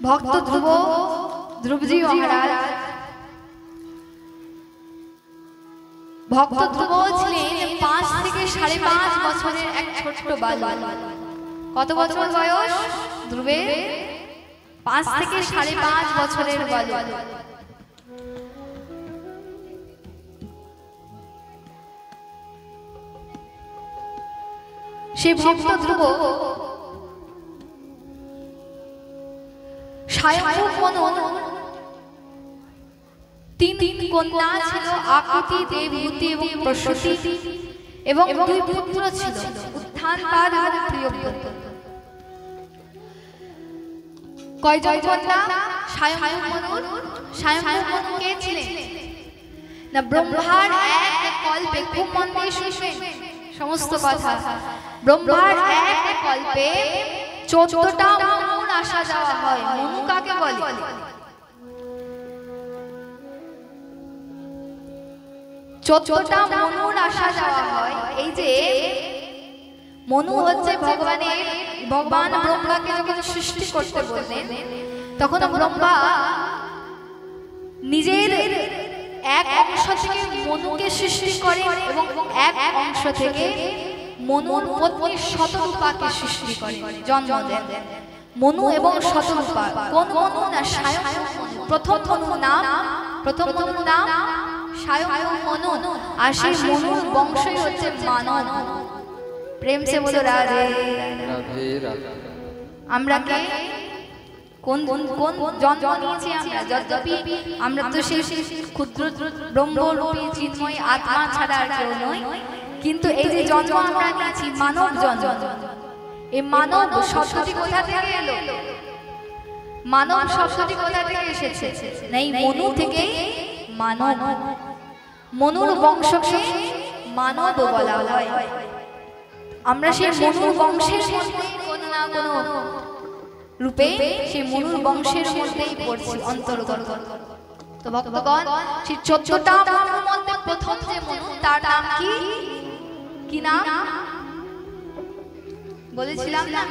ভক্ত ধ্রুবজি মহারাজ ভক্ত ধ্রুব ছিলেন 5 থেকে 5.5 বছরের এক ছোট্ট বালক। কত বছর বয়স ধ্রুবের? 5 থেকে 5.5 বছরের বালক। সেই ভক্ত ধ্রুব তিন কন্যা ছিল, আকুতি, দেবহূতি এবং প্রসূতি, এবং 2 পুত্র ছিল, উত্থানপাদ এবং প্রিয়ব্রত। কয়জন কন্যা? স্বয়ম্ভু কে ছিলেন না ব্রহ্মার এক কল্পে, খুব মন দিয়ে শুনবেন সমস্ত কথা। ব্রহ্মার এক কল্পে 14টা মনুর আসা যাওয়া হয়। মনু কাকে বলে? চোদ্দটা মনুর আসা যাওয়া হয়। এই যে মনু হচ্ছে ভগবান ব্রহ্মাকে যখন সৃষ্টি করতে বললেন, তখন ব্রহ্মা নিজের এক অংশ থেকে মনুকে সৃষ্টি করেন এবং এক অংশ থেকে মনুর পত্নী শতরূপাকে সৃষ্টি করেন, জন্ম দেন। মনু এবং শতরূপা কোন মনু? না স্বয়ম্ভু মনু। প্রথম মনুর নাম স্বয়ম্ভু মনু, আর সেই মনুর বংশই হচ্ছে মানব। প্রেম সে বলো রাধে রাধে। আমরা কে কোন জন্ম নিয়েছি আমরা? যদ্যপি আমরা তো সেই ক্ষুদ্র ব্রহ্মরূপী চিন্ময় আত্মা ছাড়া আর কেউ নই, কিন্তু এই যে জন্ম আমরা নিয়েছি মানব জন্ম। এই মানব শব্দটি কোথা থেকে এলো? মানব শব্দটি কোথা থেকে এসেছে? না এই মনু থেকে মানব। মনুর বংশকে মানব বলা হয়। আমরা সেই মনুর বংশের মধ্যে কোনো না কোনো রূপে সেই মনুর বংশের মধ্যেই পড়ছি, অন্তর্গত। তো ভক্তগণ, সেই 14টা মনুর মধ্যে প্রথম যে মনু, তার নাম কি নাম বলেছিলাম না?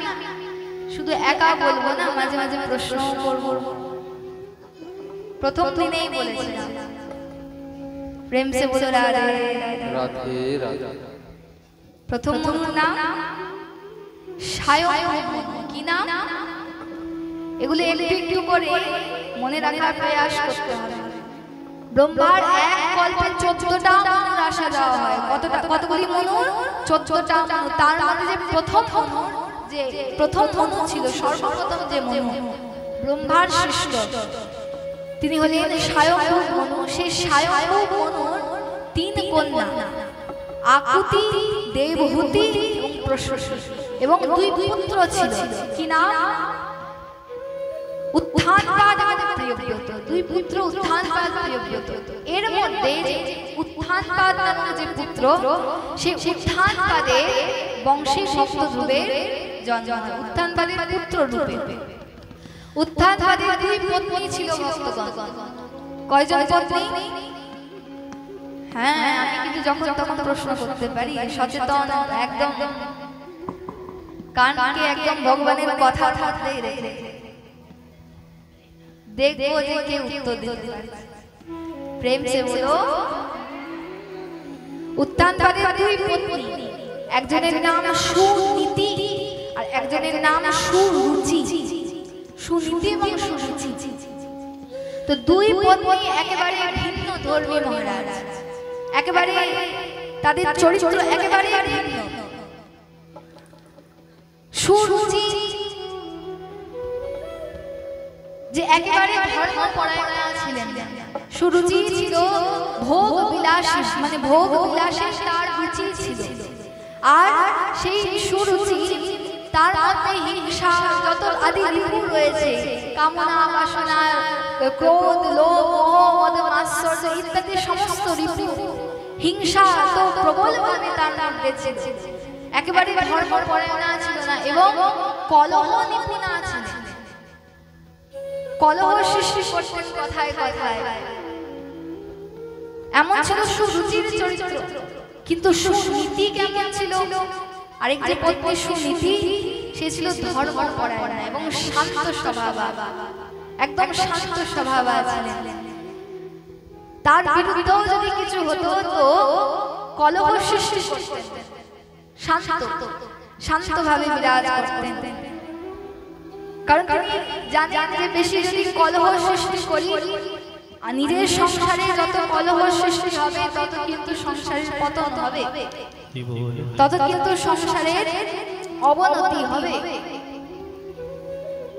শুধু একা বলবো না, মাঝে মাঝে প্রশ্ন করব। প্রথম দিনেই বলেছিলাম প্রেম সে বলো রাধে রাধে। প্রথম মনুর নাম স্বয়ম্ভু মনু। কি নাম? এগুলো একটু করে মনে রাখার প্রয়াস করতে হবে। ব্রহ্মার এক কল্পে 14টা মনুর আসা যাওয়া হয়। কতগুলি মনুর? 14টা মনু। তার মধ্যে যে প্রথম মনু ছিল, সর্বপ্রথম যে মনু ব্রহ্মার সৃষ্ট, তিনি হলেন স্বয়ম্ভু মনু। সেই স্বয়ম্ভু মনুর 3 কন্যা, আকুতি, দেবহূতি এবং প্রসূতি, এবং 2 পুত্র ছিল। কি নাম? উত্থানপাদ এবং প্রিয়ব্রত। 2 পুত্র, উত্থানপাদ, প্রিয়ব্রত। এর মধ্যে উত্থানপাদ নামক যে পুত্র, সেই উত্থানপাদের বংশে ভক্ত ধ্রুবের জন্ম হয়, উত্থানপাদের পুত্র রূপে। উত্থানপাদের 2 পত্নী ছিল ভক্তগণ। কয়জন পত্নী? হ্যাঁ, আমি কিন্তু যখন তখন প্রশ্ন করতে পারি, সচেতন একদম, কানকে একদম ভগবানের কথা থাকতেই রেখে দেখবো যে কে উত্তর দিতে পারে। প্রেম সে বলো। উত্থানপাদের 2 পত্নী, একজনের নাম সুনীতি আর একজনের নাম সুরুচি। সুনীতি এবং সুরুচি। তো 2 পত্নী একেবারে ভিন্ন ধর্মী মহারাজ, একেবারে তাদের চরিত্র একেবারে ভিন্ন। সুরুচি যে একেবারে ধর্মপরায়ণা ছিলেন। সুরুচি ছিল ভোগ বিলাসী, মানে ভোগ বিলাসে তার রুচি ছিল। আর সেই সুরুচি, তার মধ্যে হিংসা, যত আদি রিপু রয়েছে, কামনা, বাসনা, ক্রোধ, লোভ, মোহ, মদ, মাৎসর্য ইত্যাদি সমস্ত রিপু, হিংসা তো প্রবলভাবে তার মধ্যে ছিল। একেবারে ধর্মপরায়ণা ছিল না, এবং কলহ নিপুণা ছিল। কলহ সৃষ্টি করতেন কথায় কথায়। এমন ছিল সুরুচির চরিত্র। কিন্তু সুনীতি কেমন ছিল? আরেক যে পত্নী সুনীতি, সে ছিল ধর্মপরায়ণ এবং শান্ত স্বভাব, একদম শান্ত স্বভাব ছিলেন। তার বিরুদ্ধেও যদি কিছু হতো তো কলহ সৃষ্টি করতেন, শান্তভাবে বিরাজ করতেন। কারণ তিনি জানেন যে বেশি যদি কলহ সৃষ্টি করি আর নিজের সংসারে যত কলহ সৃষ্টি হবে তত কিন্তু সংসারের পতন হবে, তত কিন্তু সংসারের অবনতি হবে।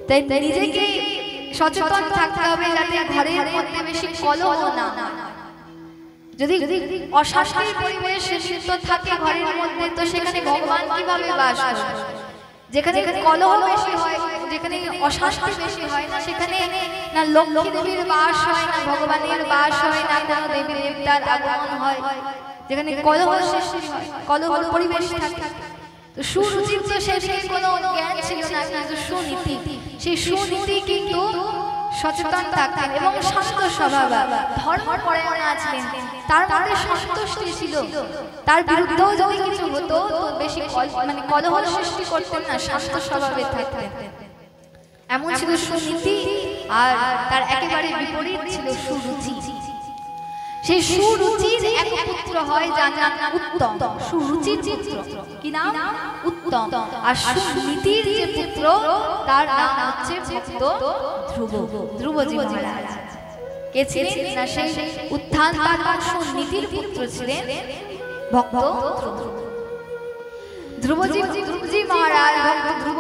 তাই নিজেকে সচেতন থাকতে হবে যাতে ঘরের মধ্যে বেশি কলহ না। যদি অশান্তির পরিবেশ লিপ্ত থাকে ঘরের মধ্যে তো সেখানে ভগবান কিভাবে বাস করবে? যেখানে কলহ বেশি হয়, যেখানে অশান্তি বেশি হয় না, সেখানে না লক্ষ্মী দেবীর বাস হয়, না ভগবানের বাস হয়, না কোনো দেবী দেবতার আগমন হয়। যেখানে কলহ সৃষ্টি হয়, কলহ পরিবেশ থাকে। তো সুরুচির তো সেদিকে কোনো জ্ঞান ছিল না, কিন্তু সুনীতি, সেই সুনীতি কিন্তু সচেতন থাকতেন এবং শান্ত স্বভাব, ধর্মপরায়ণ ছিলেন। তার মধ্যে সন্তুষ্টি ছিল। তার বিরুদ্ধেও যদি কিছু হতো তো বেশি মানে কলহ সৃষ্টি করতেন না, শান্ত স্বভাবে থাকতেন। এমন ছিল সুনীতি। আর তার একেবারে বিপরীত ছিল সুরুচি। সেই সুরুচির এক পুত্র হয় যার নাম উত্তম। সুরুচির পুত্র কি নাম? উত্তম। আর সুনীতির যে পুত্র তার নাম হচ্ছে ভক্ত ধ্রুব, ধ্রুবজি মহারাজ। কে ছিলেন না? সেই উত্থানপাদ সুনীতির পুত্র ছিলেন ভক্ত ধ্রুবজি মহারাজ। ভক্ত ধ্রুব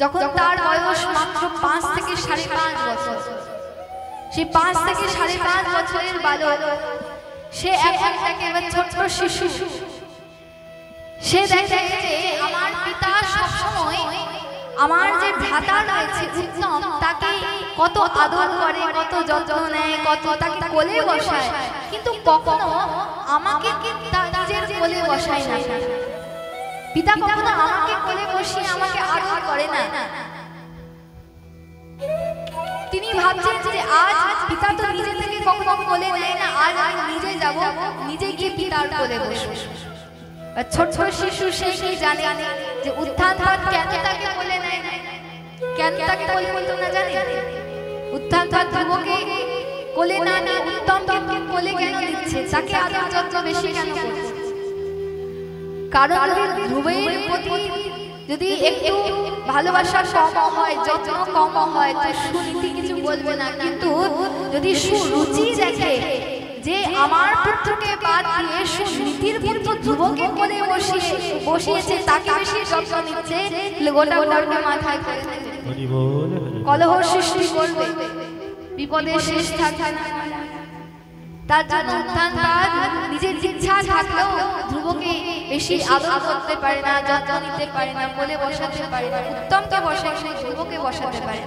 যখন তার বয়স মাত্র 5 থেকে 5.5 বছর, সেই 5 থেকে 5.5 বছরের বালক, সে একেবারে ছোট শিশু। সে দেখে যে আমার পিতা সবসময় আমার যে ভ্রাতা রয়েছে উত্তম তাকে কত আদর করে, কত যত্ন নেয়, কত তাকে কোলে বসায়, কিন্তু কখনো আমাকে নিজের কোলে বসায় না। পিতা কখনো আমাকে কোলে বসিয়ে আমাকে আদর করে না। তিনি ভাবছেন যে আজ পিতা তো নিজে থেকে কখনো কোলে নেয় না, আজ আমি নিজে যাব, নিজে গিয়ে পিতার কোলে বসবো। ছোট শিশু সে কি জানে যে উত্থানপাদ কেন তাকে কোলে নেয় না, কেন তাকে কোলে নিত না জানে? উত্থানপাদ ধ্রুবকে কোলে না নিয়ে উত্তমকে কোলে কেন দিচ্ছে, তাকে আদর যত্ন বেশি কেন করছে? কারণ ধ্রুবের প্রতি যদি একটু ভালোবাসা কম হয়, যত্ন কম হয় তো সুনীতি কিছু বলবে না। কিন্তু যদি সুরুচি দেখে যে আমার পুত্রকে বাদ দিয়ে সুনীতির পুত্র ধ্রুবকে কোলে বসিয়েছে, তাকে বেশি যত্ন নিচ্ছে, গোটা ঘরকে মাথায় করে কলহ সৃষ্টি করবে, বিপদে শেষ থাকবে না। তার জন্য উত্থানপাদ নিজের ইচ্ছা থাকলেও ধ্রুবকে বেশি আদর করতে পারে না, যত্ন নিতে পারে না, কোলে বসাতে পারে না। উত্তমকে বসায়, সেই ধ্রুবকে বসাতে পারে।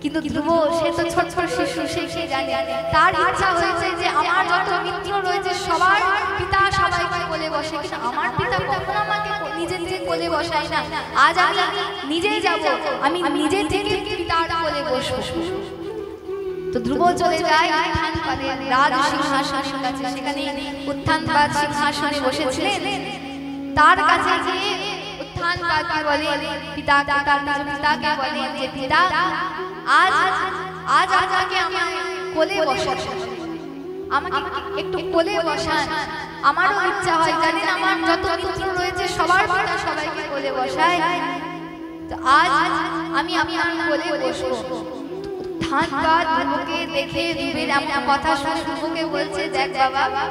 কিন্তু ধ্রুব সে তো ছোট শিশু, সে কি জানে? তার ইচ্ছা হয়েছে যে আমার যত মিত্র রয়েছে সবার পিতা সবাইকে কোলে বসে, কিন্তু আমার পিতা কখনো আমাকে নিজে থেকে কোলে বসায় না। আজ আমি নিজেই যাব, আমি নিজে থেকে পিতার কোলে বসবো। তো ধ্রুব চলে যায় উত্থানপাদের রাজ সিংহাসনের কাছে। সেখানে উত্থানপাদ সিংহাসনে বসেছিলেন। তার কাছে গিয়ে উত্থানপাদকে বলেন, পিতাকে, তার নিজ পিতাকে বলেন যে পিতা আজ আমাকে আমার কোলে বসান, আমাকে একটু কোলে বসান। আমারও ইচ্ছা হয়, জানেন আমার যত মিত্র রয়েছে সবার পিতা সবাইকে কোলে বসায়, তো আজ আমি আপনার কোলে বসবো। উত্থানপাদ ধ্রুবকে দেখে ধ্রুবের এমন কথা শুনে ধ্রুবকে বলছে, দেখ বাবা,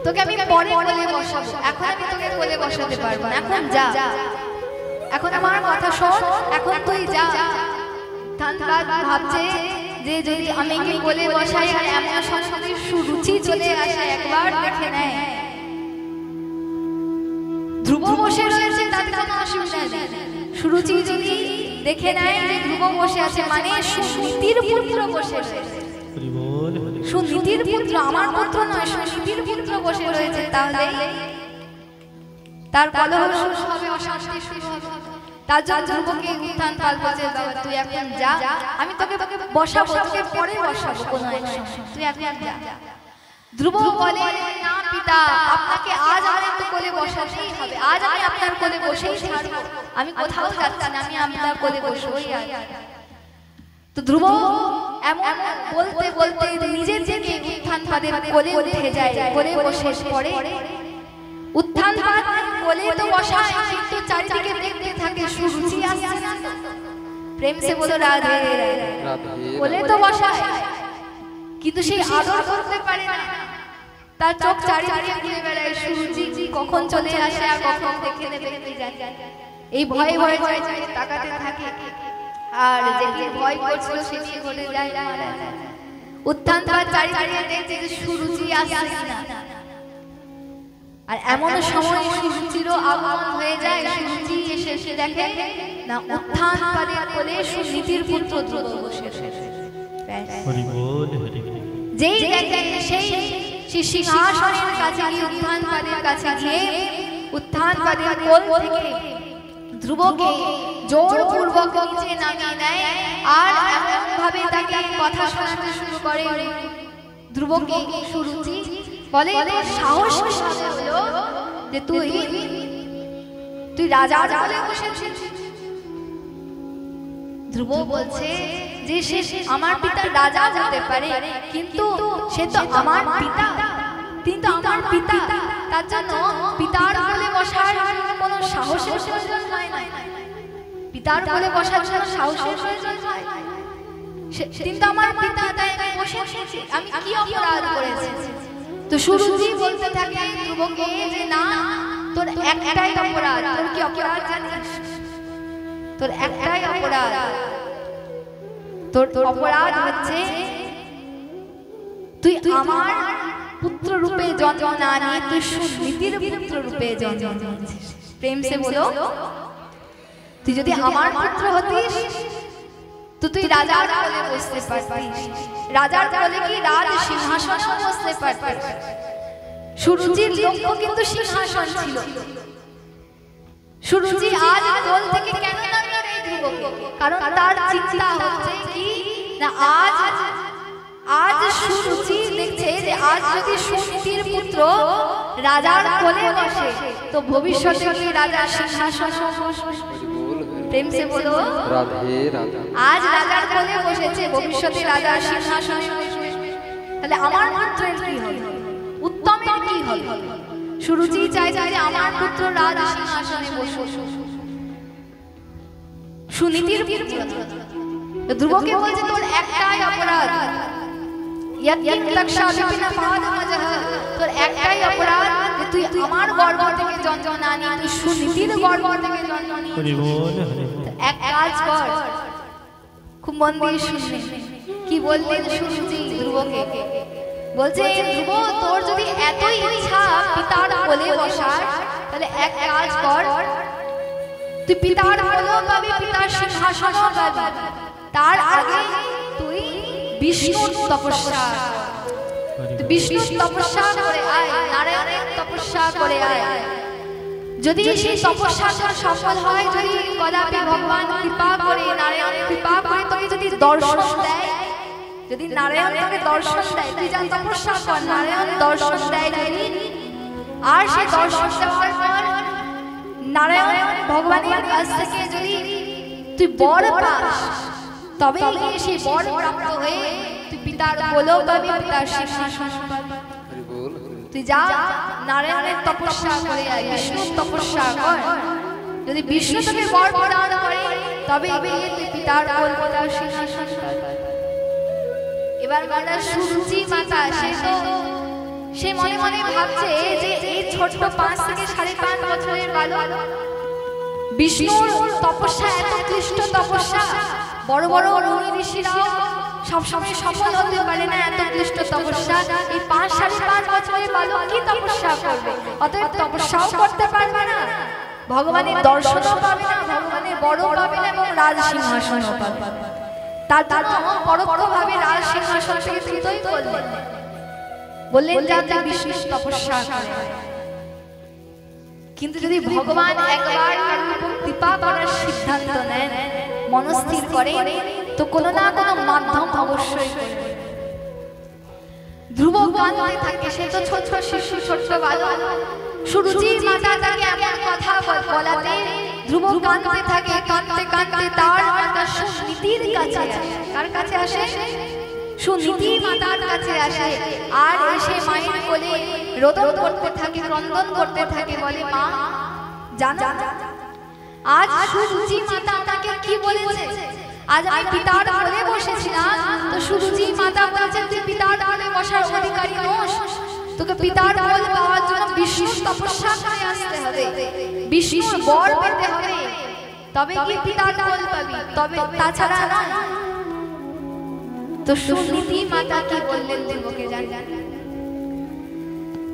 তোকে আমি পরে কোলে বসাবো, এখন আমি তোকে কোলে বসাতে পারবো না, এখন যা, এখন আমার কথা শোন, এখন তুই যা। উত্থানপাদ ভাবছে যে যদি আমি কি কোলে বসাই আর এমন সংসারে সুরুচি চলে আসে, একবার দেখে নেয়। ধ্রুব বসে রয়েছে তাতে কোনো অসুবিধা নেই, সুরুচি যদি দেখে নেয় যে ধ্রুব বসে আছে মানে সুনীতির পুত্র বসে রয়েছে, সুনীতির পুত্র, আমার পুত্র নয়, সুনীতির পুত্র বসে রয়েছে, তাহলে তার কলহ শুরু হবে, অশান্তি শুরু হবে। তার জন্য ধ্রুবকে উত্থানপাদ বলছে, তুই এখন যা, আমি তোকে বসাবো, তোকে পরে বসাবো কোনো এক সময়, তুই এখন যা। ধ্রুব বলে, না পিতা, আপনাকে আজ আমার তো কোলে বসাতেই হবে, আজ আমি আপনার কোলে বসেই ছাড়ব, আমি কোথাও যাচ্ছি না, আমি আপনার কোলে বসবই আজ। তো ধ্রুব এমন বলতে বলতে নিজের থেকে উত্থানপাদের কোলে উঠে যায়, কোলে বসে পড়ে। উত্থানপাদ কোলে তো বসায়, কিন্তু চারিদিকে দেখতে থাকে সুরুচি আসছে না। প্রেম সে বলো রাধে রাধে। কোলে তো বসায়, কিন্তু সেই আদর করতে পারে না, তার চোখ চারিদিকে ঘুরে বেড়ায়, সুরুচি কখন চলে আসে আর কখন দেখে নেবে কি জানে, এই ভয়ে ভয়ে ভয়ে তাকাতে থাকে। আর যেটি ভয় করছিল সেটি ঘটে যায়। উত্থানপাদ চারিদিকে দেখছে যে সুরুচি আসছে না। আর এমন সময় সুরুচিরও আগমন হয়ে যায়, সুরুচি এসে দেখে না উত্থানপাদের কোলে সুনীতির পুত্র ধ্রুব বসে আছে। যেই দেখে সেই সিংহাসনের কাছে গিয়ে উত্থানপাদের কাছে গিয়ে উত্থানপাদের কোল থেকে ধ্রুবকে জোরপূর্বক নিচে নামিয়ে দেয় আর এমন ভাবে তাকে কথা শোনাতে শুরু করে। ধ্রুবকে সুরুচি বলে, সাহস হলো যে তুই রাজার কোলে বসেছিস। ধ্রুব বলছে যে সে আমার পিতা রাজা হতে পারে, কিন্তু সে তো আমার পিতা, কিন্তু আমার পিতা, তার জন্য পিতার কোলে বসার কোনো সাহসের প্রয়োজন হয় না। পিতার কোলে বসার জন্য সাহসের প্রয়োজন হয়, কিন্তু আমার পিতা, তাই আমি বসে এসেছি, আমি কি অপরাধ করেছি? তো সুরুচি বলতে থাকে ধ্রুবকে যে না, তোর একটাই অপরাধ। তোর কি অপরাধ জানিস? তোর একটাই অপরাধ, তোর অপরাধ হচ্ছে তুই আমার পুত্র রূপে জন্ম না নিয়ে তুই সুনীতির পুত্র রূপে জন্ম নিয়েছিস। প্রেম সে বলো, তুই যদি আমার পুত্র হতিস তো তুই রাজার কোলে বসতে পারতিস, রাজার কোলে কি রাজ সিংহাসনে বসতে পারতিস। সুরুচির লক্ষ্য কিন্তু সিংহাসন ছিল। সুরুচি আজ কোল থেকে কেন নামিয়ে দেয় ধ্রুবকে? কারণ তার চিন্তা হচ্ছে কি না, আজ সুরুচি দেখছে যে আজ যদি সুনীতির পুত্র রাজার কোলে বসে তো ভবিষ্যতে কি রাজার সিংহাসন বসবে। প্রেম সে বলো রাধে রাধে। আজ রাজার কোলে বসেছে, ভবিষ্যতে রাজার সিংহাসনে বসবে, তাহলে আমার পুত্রের কি হবে, উত্তমের কি হবে? সুরুচি চাই যে আমার পুত্র রাজ সিংহাসনে বসুক, সুনীতির পুত্র। ধ্রুবকে বলছে তোর একটাই অপরাধ, তোর একটাই অপরাধ যে তুই আমার গর্ভ থেকে জন্ম না নিয়ে তুই সুনীতির গর্ভ থেকে জন্ম নিয়ে। এক কাজ কর, খুব মন দিয়ে শুনবে কি বললেন সুরুচি ধ্রুবকে। বলছে ধ্রুব, তোর যদি এতই ইচ্ছা পিতার কোলে বসার, তাহলে এক কাজ কর, তুই পিতার কোলেও পাবি, পিতার সিংহাসনও পাবি, তার আগে তুই বিষ্ণুর তপস্যা, বিষ্ণুর তপস্যা করে আয়, নারায়ণের তপস্যা করে আয়। যদি সেই তপস্যাটা সফল হয়, যদি কদাপি ভগবান কৃপা করে, নারায়ণ কৃপা করে তোকে যদি দর্শন দেয়, যদি নারায়ণ তোকে দর্শন দেয়, তুই যা তপস্যা কর, নারায়ণ দর্শন দেয় যদি, আর সেই দর্শন দেওয়ার পর নারায়ণ ভগবানের কাছ থেকে যদি তুই বর পাস, তবে গিয়ে সেই বর প্রাপ্ত হয়ে তুই পিতার কোলেও পাবি, পিতার সিংহাসন পাবি। তুই যা নারায়ণের তপস্যা করে আয়, বিষ্ণুর তপস্যা কর, যদি বিষ্ণু তোকে বর প্রদান করে তবে গিয়ে তুই পিতার কোল, পিতার সিংহাসন পাবি। এবার মাতা সুরুচি মাতা সে মনে মনে ভাবছে যে এই ছোট্ট 5 থেকে 5.5 বছরের বালক, বিষ্ণুর তপস্যা এত ক্লিষ্ট তপস্যা, বড় বড় ঋষি ঋষিরাও সবসময় সফল হতে পারে না এত ক্লিষ্ট তপস্যা। এই 5-5.5 বছরের বালক কি তপস্যা করবে? অতএব তপস্যাও করতে পারবে না, ভগবানের দর্শনও পাবে না, ভগবানের বড় পাবে না এবং রাজ সিংহাসনও পাবে না। তার জন্য পরোক্ষভাবে রাজ সিংহাসন থেকে চ্যুতই করলেন, বললেন যাতে বিষ্ণু তপস্যা করে। কিন্তু যদি ভগবান একবার কৃপা করার সিদ্ধান্ত নেন, মনস্থির করে, তো কোনো না কোনো মাধ্যম অবশ্যই করবে। ধ্রুব কাঁদতে থাকে, সে তো ছোট শিশু, ছোট বালক। সুরুচি মাতা তাকে এমন কথা বলাতে ধ্রুব কাঁদতে থাকে। কাঁদতে কাঁদতে তার মাতা সুনীতির কাছে আসে। কার কাছে আসে? সুনীতি মাতার কাছে আসে। আর এসে মায়ের কোলে রোদন করতে থাকে, ক্রন্দন করতে থাকে, বলে মা জানো আজ সুরুচি মাতা তাকে কি বলেছে? আজ আমি পিতার কোলে বসেছিলাম, তো সুরুচি মাতা বলেছেন তুই পিতার কোলে বসার অধিকারী নোস, তোকে পিতার কোল পাওয়ার জন্য বিষ্ণুর তপস্যা করে আসতে হবে, বিষ্ণুর বর পেতে হবে, তবে কি পিতার কোল পাবি, তবে তাছাড়া না। তো সুনীতি মাতা কি বললেন ধ্রুবকে জানেন?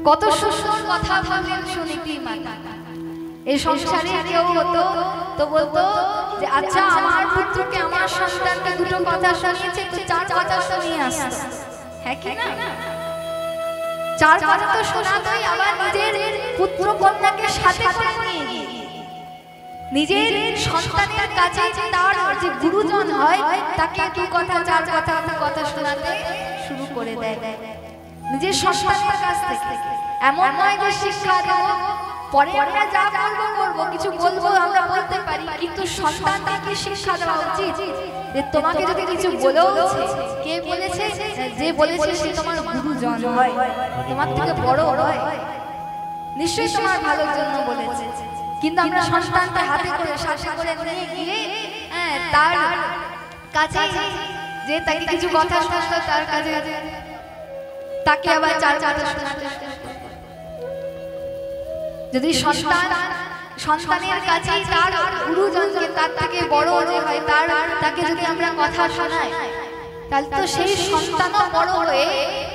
কত সুন্দর কথা বললেন সুনীতি মাতা। এই সংসারে কেউ হতো তো বলতো যে আচ্ছা আমার পুত্রকে, আমার সন্তানকে দুটো কথা শুনিয়েছে, তো চার কথা শুনিয়ে আসতো, হ্যাঁ কি না? চার কথা তো শোনাতোই, আবার নিজের পুত্র কন্যাকে সাথে করে নিয়ে গিয়ে নিজের সন্তানের কাছে তার যে গুরুজন হয় তাকে দু কথা, চার কথা, কথা শোনাতে শুরু করে দেয় নিজের সন্তানের কাছ থেকে। এমন নয় যে শিক্ষা দেবো, পরে আমরা যা করবো কিছু বলবো, আমরা বলতে পারি, কিন্তু সন্তানকে শিক্ষা দেওয়া উচিত যে তোমাকে যদি কিছু বলেও, কে বলেছে? যে বলেছে সে তোমার গুরুজন হয়, তোমার থেকে বড় হয়, নিশ্চয়ই তোমার ভালোর জন্য বলেছে। কিন্তু আমরা সন্তানকে হাতে করে শাসা করে নিয়ে গিয়ে তার কাছে যে তাকে কিছু কথা শোনাতো, তার কাছে তাকে আবার চার কথা শোনাতে। যদি সন্তানের কাছে তার গুরুজনকে, তার থেকে বড় যে হয় তাকে যদি আমরা কথা শোনাই, তাহলে তো সেই সন্তানও বড় হয়ে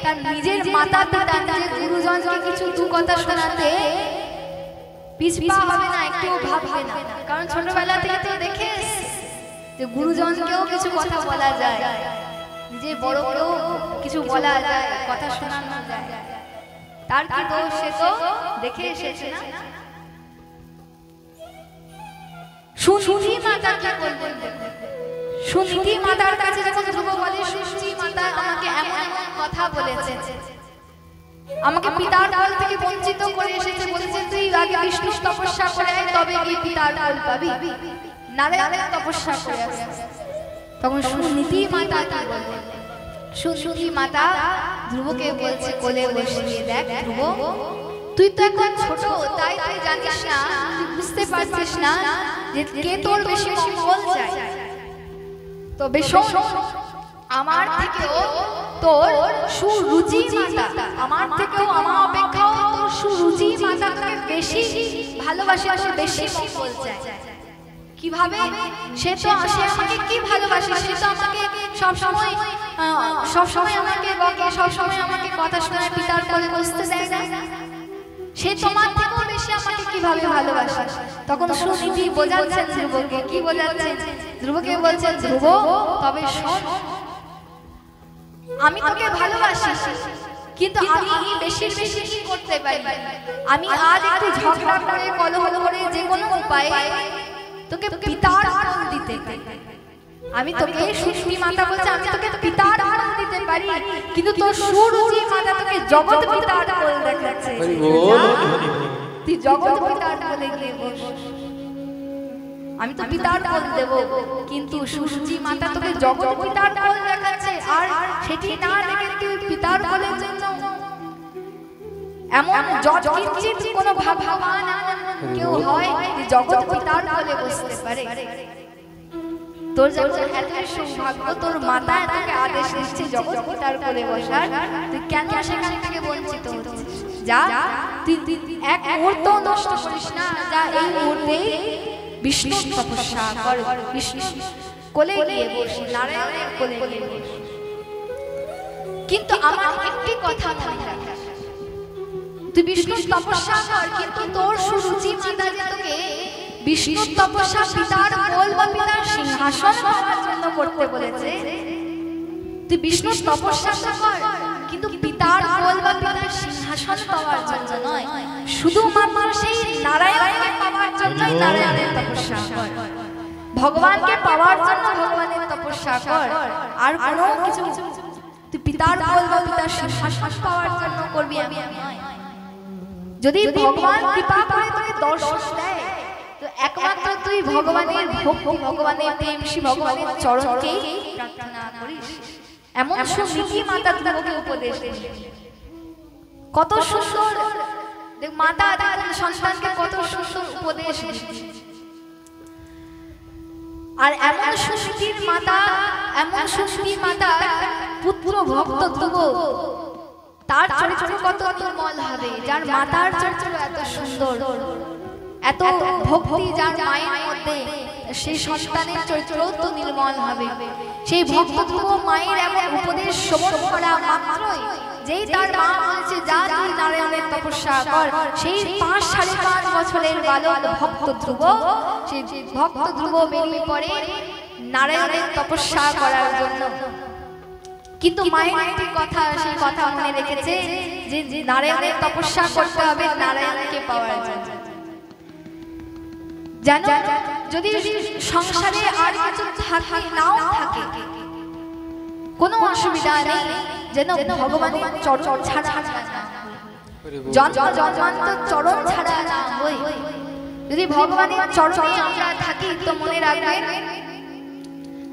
তার নিজের মাতা পিতা, নিজের গুরুজনকে কিছু দু কথা শোনাতে পিছপা হবে না, একটু ভাববে না। কারণ ছোটবেলা থেকে তো দেখে যে গুরুজনকেও কিছু কথা বলা যায়, যে বড়কেও কিছু বলা যায়, কথা শোনানো যায়, তার কি দোষ? সে তো দেখে এসেছে না। সুনীতি মাতা কি বলবেন? সুনীতি মাতার কাছে যখন ধ্রুব বলে সুনীতি মাতা আমাকে এমন এমন কথা বলেছে, আমাকে পিতার কোল থেকে বঞ্চিত করে এসেছে, বলেছে তুই আগে বিষ্ণুর তপস্যা করে আয়, তবে কি পিতার কোল পাবি, নারায়ণের তপস্যা করে আয়। তখন সুনীতি মাতা কি বলবেন? সুনীতি মাতা ধ্রুবকে বলছে কোলে বসিয়ে, দেখ ধ্রুব তুই তো এখন ছোট, তাই তুই জানিস না, তুই বুঝতে পারছিস না যে কে তোর বেশি মঙ্গল চায়। তবে শোন, আমার থেকেও তোর সুরুচি মাতা, আমার থেকেও, আমার অপেক্ষাও তোর সুরুচি মাতা তোকে বেশি ভালোবাসে, বেশি মঙ্গল চায়। কিভাবে? সে আমাকে কি ভালোবাসে, সে তো আমাকে সবসময় আমাকে বকে, সবসময় আমাকে কথা শোনায়, পিতার কোলে বসতে দেয় না, সে তোমার থেকেও বেশি আমাকে কিভাবে ভালোবাসে। তখন সুনীতি বোঝাচ্ছেন ধ্রুবকে, কি বোঝাচ্ছেন? ধ্রুবকে বলছেন ধ্রুব তবে শোন, আমি তোকে ভালোবাসি, কিন্তু আমি বেশি কি করতে পারি? আমি আজ একটু ঝগড়া করে, কলহ করে, যে কোনো উপায়ে তোকে পিতার কোল দিতে, আমি তোকে সুনীতি মাতা বলছে আমি তোকে পিতার কোল দিতে পারি, কিন্তু তোর সুরুচি মাতা তোকে জগৎ পিতার কোল দেখাচ্ছে, তুই জগৎ পিতার কোলে গিয়ে বস। আমি তো পিতার কোল দেব, কিন্তু সুরুচি মাতা তোকে জগৎ পিতার কোল দেখাচ্ছে, আর সেটি না দেখে তুই পিতার কোলের জন্য এমন যৎকিঞ্চিত কোনো ভগবান কেউ হয় যে জগৎ পিতার কোলে বসতে পারে? তোর যখন এত সৌভাগ্য, তোর মাতা তোকে আদেশ দিচ্ছে জগৎ পিতার কোলে বসার, তুই কেন সেখান থেকে বঞ্চিত হচ্ছিস? যা, তুই এক মুহূর্ত নষ্ট করিস না, যা এই মুহূর্তে বিষ্ণুর তপস্যা কর, বিষ্ণু কোলে গিয়ে বস, নারায়ণের কোলে গিয়ে বস। কিন্তু আমার একটি কথা মনে রাখিস, তুই বিষ্ণুর তপস্যা কর, কিন্তু তোর সুরুচি মাতা যে তোকে বিষ্ণুর তপস্যা পিতার কোল বা পিতার সিংহাসন পাওয়ার জন্য করতে বলেছে, তুই বিষ্ণুর তপস্যা কর, কিন্তু পিতার কোল বা পিতার সিংহাসন পাওয়ার জন্য নয়, শুধুমাত্র সেই নারায়ণকে পাওয়ার জন্যই নারায়ণের তপস্যা কর, ভগবানকে পাওয়ার জন্য ভগবানের তপস্যা কর, আর কোনো কিছু তুই পিতার কোল বা পিতার সিংহাসন পাওয়ার জন্য করবি, আমি নয়। যদি ভগবান কৃপা করে তোকে দর্শন দেয় তো একমাত্র তুই ভগবানের ভক্তি, ভগবানের প্রেম, শ্রী ভগবানের চরণকেই প্রার্থনা করিস। এমন সুনীতি মাতা ধ্রুবকে উপদেশ দিলেন। কত সুন্দর মাতা সন্তানকে কত সুন্দর উপদেশ দিলেন। আর এমন সুনীতির মাতা, এমন সুনীতির মাতা পুত্র ভক্ত ধ্রুব, তার চরিত্র কত নির্মল হবে, যার মাতার চরিত্র এত সুন্দর, এত ভক্তি যার মায়ের মধ্যে, সেই সন্তানের চরিত্র তো নির্মল হবে। সেই ভক্ত ধ্রুব মায়ের এমন উপদেশ শ্রবণ করা মাত্রই, যেই তার মা বলছে যা তুই নারায়ণের তপস্যা কর, সেই 5-5.5 বছরের বালক ভক্ত ধ্রুব, সেই ভক্ত ধ্রুব বেরিয়ে পড়ে নারায়ণের তপস্যা করার জন্য। কিন্তু মায়ের একটি কথা, সেই কথা মনে রেখেছে যে নারায়ণের তপস্যা করতে হবে নারায়ণকে পাওয়ার জন্য। জানো, যদি সংসারে আর কিছু থাকে নাও থাকে, কোনো অসুবিধা নেই, যেন ভগবানের চরণ ছাড়া না, জন্মান্তর চরণ ছাড়া না হই। যদি ভগবানের চরণে আমরা থাকি তো মনে রাখবেন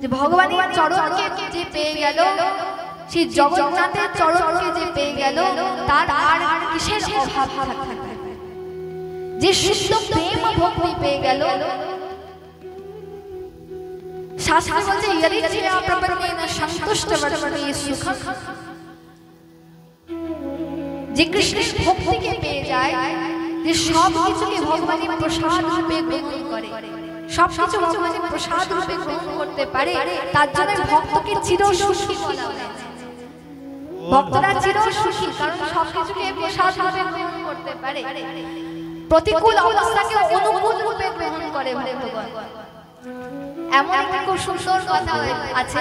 যে ভগবানের চরণকে যে পেয়ে গেল, সেই জগন্নাথের চরণকে যে পেয়ে গেল, তার আর কিসের অভাব থাকবে? যে শুদ্ধ প্রেম ভক্তি পেয়ে গেল, শাস্ত্রে বলছে ইয়দিচ্ছয়া প্রপন্নেন সন্তুষ্টবর্ততে সুখং। যে কৃষ্ণের ভক্তিকে পেয়ে যায়, যে সব কিছুকে ভগবানের প্রসাদ রূপে গ্রহণ করে, সব কিছু ভগবানের প্রসাদ রূপে গ্রহণ করতে পারে, তার জন্য ভক্তকে চিরসুখী বলা হয়। ভক্তরা চিরসুখী, কারণ সব কিছুকে প্রসাদ রূপে গ্রহণ করতে পারে, প্রতিকূল অবস্থাকে অনুকূল রূপে গ্রহণ করে ভক্তগণ। এমন একটা খুব সুন্দর কথা আছে,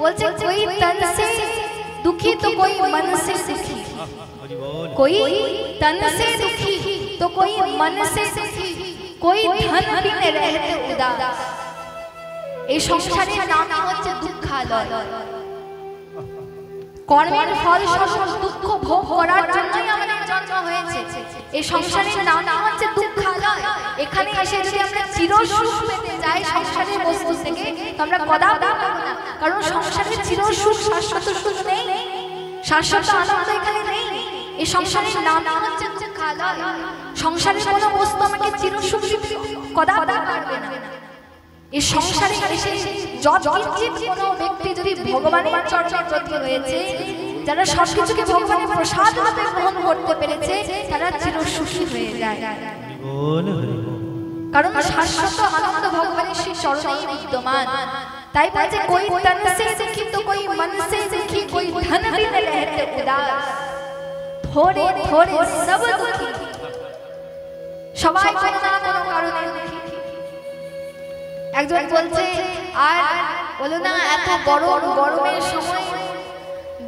বলছে কোই তন সে দুঃখী তো কোই মন সে সুখী, कोई तन से दुखी तो कोई मन से सुखी, कोई धन बिन रहते उदास। এই সংসারের নাম হচ্ছে দুঃখালয়। কর্মের ফল স্বরূপ দুঃখ ভোগ করার জন্যই আমাদের জন্ম হয়েছে। এই সংসারের নাম হচ্ছে দুঃখালয়। এখানে এসে যদি আমরা চিরসুখ পেতে যাই সংসারের বস্তু থেকে, তো আমরা কদাপি পাবো না, কারণ সংসারের চিরসুখ শাশ্বত সুখ নেই, শাশ্বত আনন্দ এখানে নেই। এই সংসারের নাম হচ্ছে দুঃখালয়। সংসারের কোনো বস্তু আমাকে চিরসুখ দিতে কদাপি পারবে না। এই সংসারে এসে যৎকিঞ্চিৎ কোনো ব্যক্তি যদি ভগবানের চরণে রয়েছে, যারা সবকিছুকে ভগবানের প্রসাদ রূপে গ্রহণ করতে পেরেছে, তারা চিরসুখী হয়ে যায়। কারণ শাশ্বত আনন্দ ভগবানের সেই চরণেই বিদ্যমান। তাই বলছে কোই তন সে সুখী তো কোই মন সে সুখী, কোই ধন বিন रहते उदास, थोड़े थोड़े सब दुखी। সবাই কোনো না কোনো কারণে দুঃখী। একজন বলছে আর বলো না, এত গরম, গরমের সময়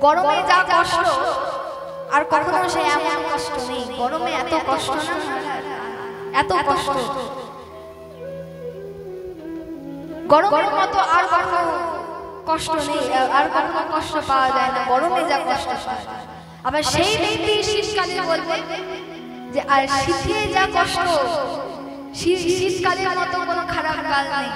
গরমে যা কষ্ট আর কখনো সে এমন কষ্ট নেই। গরমে এত কষ্ট না, এত কষ্ট, গরমের মতো আর কখনো কষ্ট নেই, আর কখনো কষ্ট পাওয়া যায় না। গরমে যা কষ্ট পাওয়া যায়, আবার সেই ব্যক্তি শীতকালে বলবে যে আর শীতে যা কষ্ট, শীতকালের মতো কোনো খারাপ কাল নেই।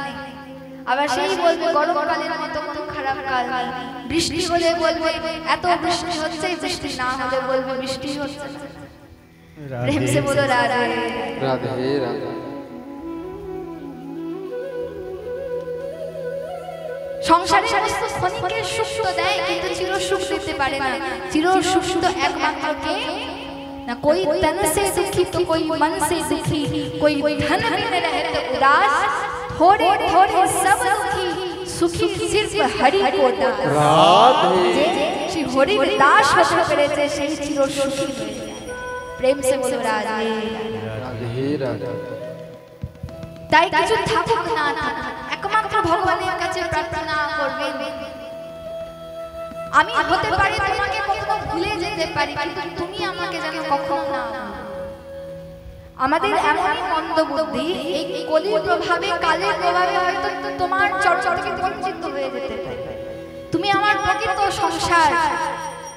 আবার সেই বলবে গরমকালের মতো কোনো খারাপ কাল নেই। বৃষ্টি হলে বলবে এত বৃষ্টি হচ্ছে, বৃষ্টি না হলে বলবে বৃষ্টি হচ্ছে না। প্রেম সে বলো রাধে রাধে রাধে। সংসারে সমস্ত ক্ষণিকের সুখ তো দেয়, কিন্তু চির সুখ দিতে পারে না। চির সুখ তো একমাত্র কে ना, कोई तन से दुखी तो कोई मन से दुखी, कोई धन बिन रहते उदास, थोड़े थोड़े सब दुखी, सुखी सिर्फ हरि को दास। जे श्री हरि दास হতে পেরেছে সেই চির সুখী হয়ে যায়। প্রেম সে বলো রাধে রাধে রাধে। তাই কিছু থাকুক না থাকুক, একমাত্র ভগবানের কাছে প্রার্থনা করবেন। আমি হতে পারি তোমাকে কখনো ভুলে যেতে পারি, কিন্তু তুমি আমাকে যেন কখনো না। আমাদের এমনই মন্দ বুদ্ধি, এই কলির প্রভাবে, কালের প্রভাবে হয়তো তোমার চরণ থেকে বঞ্চিত হয়ে যেতে পারে। তুমি আমার প্রকৃত সংসার,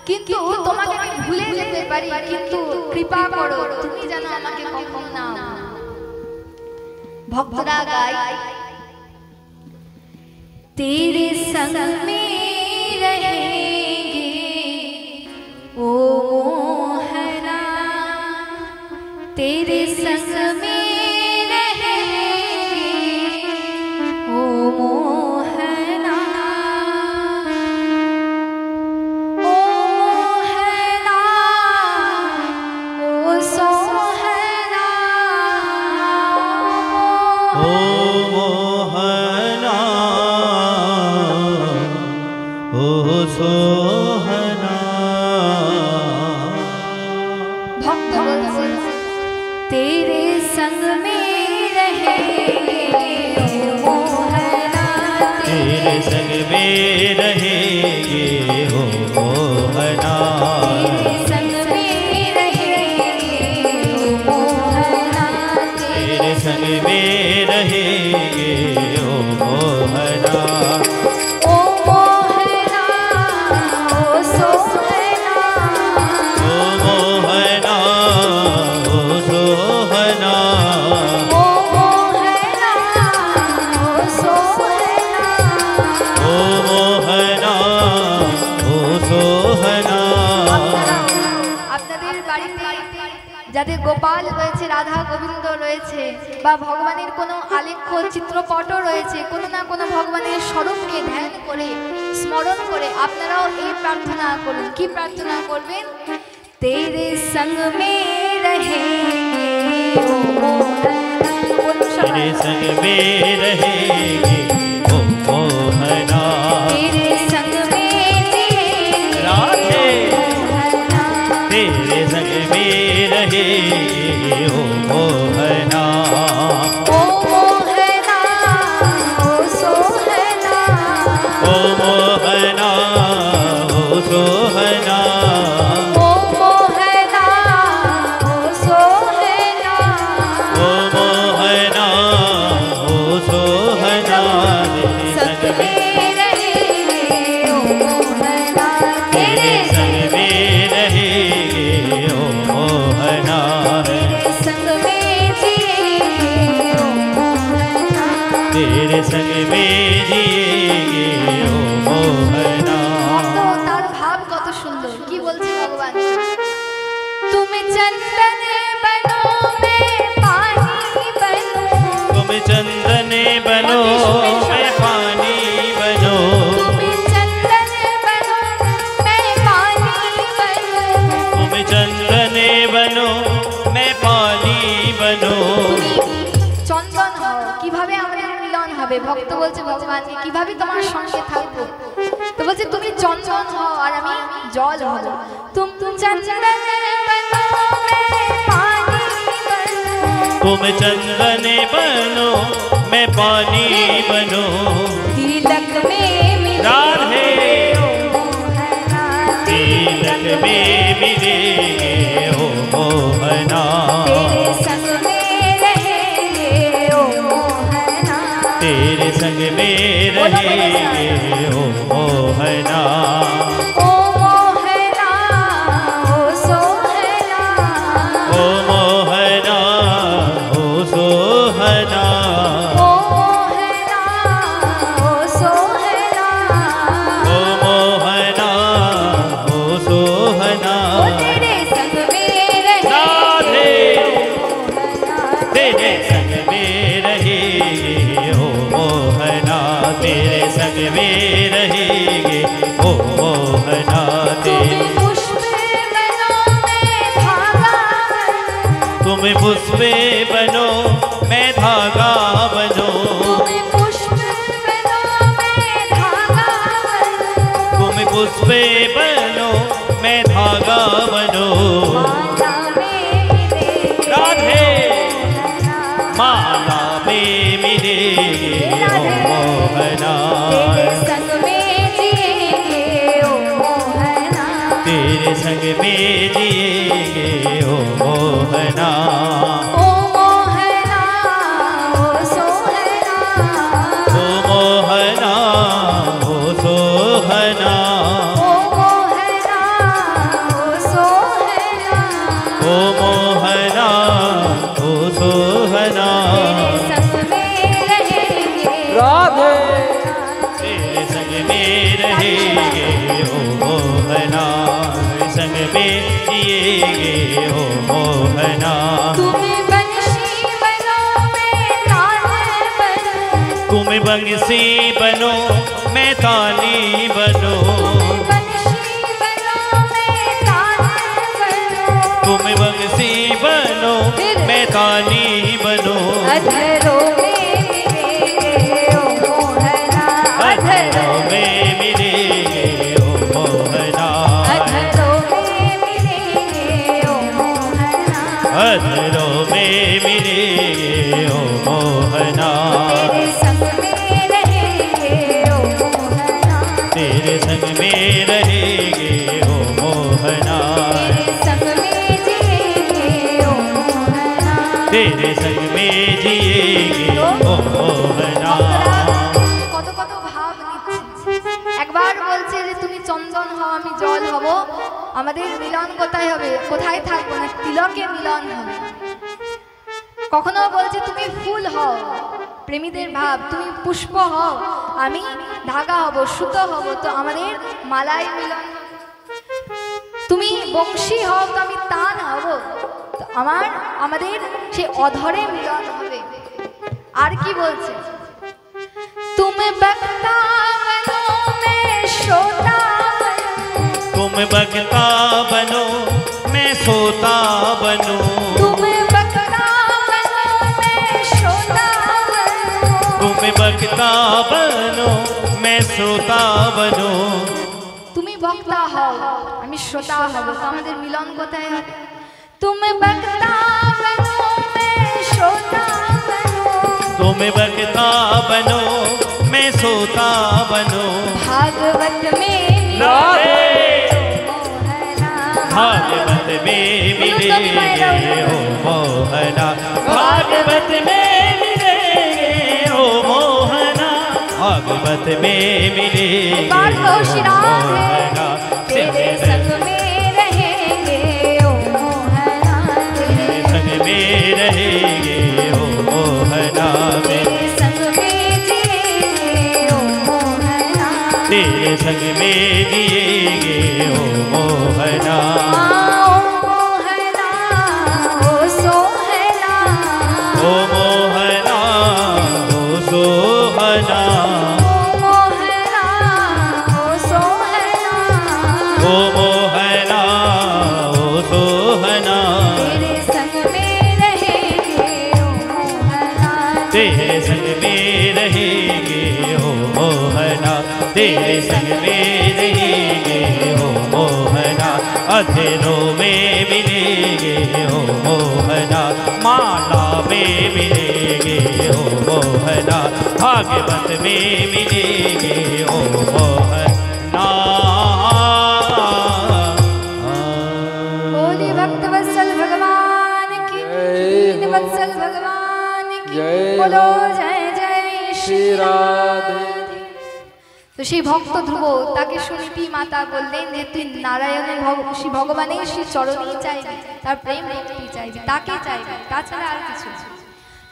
কিন্তু তোমাকে আমি ভুলে যেতে পারি, কিন্তু কৃপা করো তুমি যেন আমাকে কখনো না। ভক্তরা গায় तेरे संग में रहेंगे ओ मोहना, तेरे संग में रहेंगे ओ मोहना, ओ मोहना, ओ सोहना, ओ मोहना, ओ सोहना। भक्त बोलते तेरे संग में रहेंगे ओ मोहना, तेरे संग में रहेंगे ओ मोहना, तेरे संग में रहेंगे ओ मोहना, तेरे संग में रहेंगे ओ मोहना, ओ मोहना, ओ सोहना, ओ मोहना, ओ सोहना, ओ मोहना, ओ सोहना। ओ मोहना, ओ सोहना। আপনাদের বাড়িতে যাদের গোপাল রয়েছে, রাধা গোবিন্দ রয়েছে, বা ভগবানের কোনো আলেখ্য চিত্রপটও রয়েছে, কোনো না কোনো ভগবানের স্বরূপকে ধ্যান করে স্মরণ করে আপনারাও এই প্রার্থনা করুন। কি প্রার্থনা করবেন? তেরে সঙ্গ মে रहेंगे ओ मोहना, বলুন সবাই। तेरे संग में रहेंगे ओ मोहना, तेरे संग में जिएंगे राधे। ओ मोहना, तेरे संग में रहेंगे ओ मोहना, ओ मोहना, ओ सोहना, ओ मोहना, ओ सोहना, ओ मोहना, ओ सोहना, ओ मोहना, ओ सोहना। संग में रहेंगे ओ मोहना, तेरे तेरे संग में रहेंगे ओ मोहना, तेरे संग में जिएंगे ओ मोहना। तेरे संग में जिएंगे ओ मोहना। ভক্ত তার ভাব কত সুন্দর, কি বলছে ভগবান? তুমি চন্দন বনো मैं पानी बनूं, तुम चंदन बनो मैं पानी बनो, তুমি চন্দন বনো मैं पानी बनूं, तुम चंदन बनो मैं पानी बनो। তুমি চন্দন হও, কিভাবে আমাদের মিলন হবে? ভক্ত বলছে ভগবানকে কিভাবে তোমার সঙ্গে থাকবো? তো বলছে তুমি চন্দন হও আর আমি জল হব। তুমি চন্দন বনো मैं पानी बनूं, तुम चंदन बनो मैं पानी बनो, तिलक में मिले राधे। ओ मोहना, तिलक में मिलेंगे ओ मोहना, तेरे संग में रहेंगे ओ मोहना, तेरे संग में रहेंगे ओ मोहना, ओ मोहना, ओ सोहना, ओ मोहना, ओ सोहना, ओ मोहना, ओ सोहना, ओ मोहना, ओ सोहना। ओ तेरे संग में रहेंगे ओ मोहना, तेरे संग में रहेंगे ओ मोहना, तेरे संग में रहेंगे ओ मोहना, तुम पुष्प बनो मैं धागा बनूं, तुम पुष्पे बनो मैं धागा बनो, तुम पुष्प बनो मैं धागा बनूं, तुम पुष्पे बनो मैं धागा बनो। माला में मिले राधे मोहना, माला में मिलेंगे ओ मोहना, तेरे संग में जिएंगे ओ मोहना, तेरे संग में जिएंगे ओ मोहना, ओ मोहना, ओ सोहना, ओ मोहना, ओ सोहना, बनो मैं ताली बनो तुम बंसी बनो मैं ताली बनो अधरों में मिलेंगे ओ मोहना अधरों में मिलेंगे ओ मोहना अधरों में मिलेंगे ओ मोहना अधरों में मिलेंगे ओ मोहना तेरे संग में रहेंगे ओ मोहना तेरे संग में रहेंगे ओ मोहना तेरे संग में जिएंगे ओ मोहना तेरे संग में जिएंगे ओ मोहना কত কত ভাব নিচ্ছে একবার বলছে যে তুমি চন্দন হও আমি জল হব আমাদের মিলন কোথায় হবে কোথায় থাকবো না তিলকে মিলন হবে কখনো বলছে তুমি ফুল হও প্রেমীদের ভাব তুমি পুষ্প হও আমি ধাগা হব সুতো হব তো আমাদের মালায় মিলন তুমি বংশী হও তো আমি তান হব তো আমাদের সেই অধরে মিলন হবে আর কি বলছে তুমি বক্তা বনো मैं श्रोता तुम बगता बनो मैं सोता बनूं तुम बक्ता बनो मैं श्रोता तुम बगता बनो मैं सोता बनूं তুমি বক্তা হও আমি শ্রোতা হব তো আমাদের মিলন কোথায় হবে তুমি বক্তা বনো मैं श्रोता बनो तुम बगता बनो मैं सोता बनूं भागवत में भागवत में मिलेंगे ओ मोहना भागवत में मिलेंगे ओ मोहना भागवत में मिलेंगे ओ मोहना तेरे संग में रहेंगे ओ मोहना तेरे संग में रहेंगे ओ मोहना तेरे संग में जिएंगे ओ मोहना तेरे संग में जिएंगे ओ मोहना ओ सोहना ओ मोहना ओ सोहना ओ सोहना ओ मोहना ओ सोहना तेरे संग में रहेंगे ओ मोहना तेरे संग में रहेंगे ओ मोहना तेरे संग में रहेंगे ओ मोहना अधेरों में मिलेंगे ओ मोहना माला में मिलेंगे ओ मोहना भागवत में मिलेंगे ओ मोहना बोले भक्त वत्सल भगवान की दीन वत्सल भगवान की बोलो जय जय श्री राधे তো সেই ভক্ত ধ্রুব তাকে সুনীতি মাতা বললেন যে তুই নারায়ণের শ্রী ভগবানের শ্রী চরণই চাইবি তার প্রেম ভক্তি চাইবি তাকে চাইবি তাছাড়া আর কিছু না।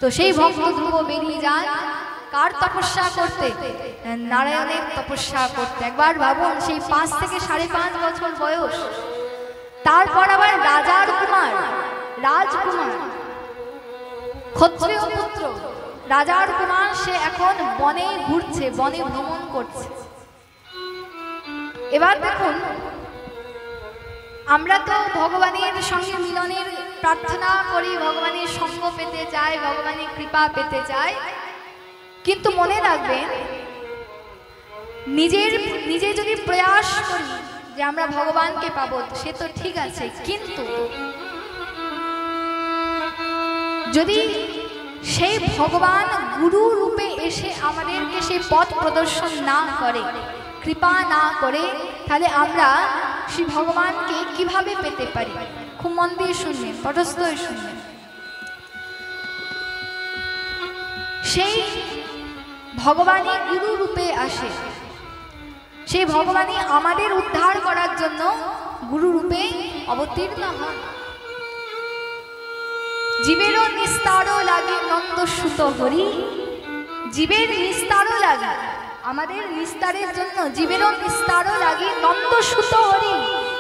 তো সেই ভক্ত ধ্রুব বেরিয়ে যান কার তপস্যা করতে নারায়ণের তপস্যা করতে একবার ভাবুন সেই 5 থেকে 5.5 বছর বয়স তারপর আবার রাজার কুমার রাজকুমার ক্ষত্রিয় পুত্র রাজার কুমার সে এখন বনে ঘুরছে বনে ভ্রমণ করছে এবার দেখুন আমরা তো ভগবানের সঙ্গে মিলনের প্রার্থনা করি ভগবানের সঙ্গ পেতে চাই ভগবানের কৃপা পেতে চাই কিন্তু মনে রাখবেন নিজে যদি প্রয়াস করি যে আমরা ভগবানকে পাবো সে তো ঠিক আছে কিন্তু যদি সেই ভগবান গুরু রূপে এসে আমাদেরকে সেই পথ প্রদর্শন না করে কৃপা না করে তাহলে আমরা সেই ভগবানকে কিভাবে পেতে পারি খুব মন দিয়ে শুনবেন তটস্থ হয়ে শুনবেন সেই ভগবানই গুরু রূপে আসে সেই ভগবানই আমাদের উদ্ধার করার জন্য গুরু রূপে অবতীর্ণ হন জীবেরও নিস্তারও লাগে নন্দ সুত হরি জীবের নিস্তারও লাগে আমাদের নিস্তারের জন্য জীবেরও নিস্তারও লাগে নন্দ সুত হরি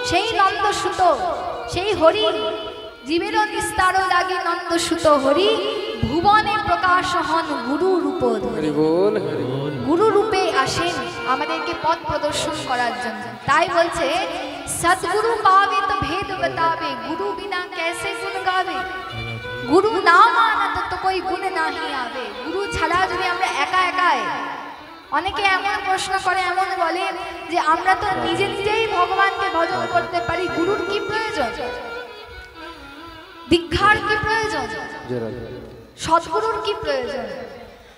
সেই নন্দ সুত সেই হরি জীবেরও নিস্তারও লাগে নন্দ সুত হরি ভুবনে প্রকাশ হন গুরু রূপ ধরি গুরু রূপে আসেন আমাদেরকে পথ প্রদর্শন করার জন্য। তাই বলছে সদ্গুরু পাবে তো ভেদ बतावे, গুরু বিনা कैसे गुण गावे, গুরু না মানা তো কোই গুণ নাহি আবে। গুরু ছাড়া যদি আমরা একা একাই, অনেকে এমন প্রশ্ন করে, এমন বলে যে আমরা তো নিজে নিজেই ভগবানকে ভজন করতে পারি, গুরুর কি প্রয়োজন, দীক্ষার কি প্রয়োজন, সদ্গুরুর কি প্রয়োজন।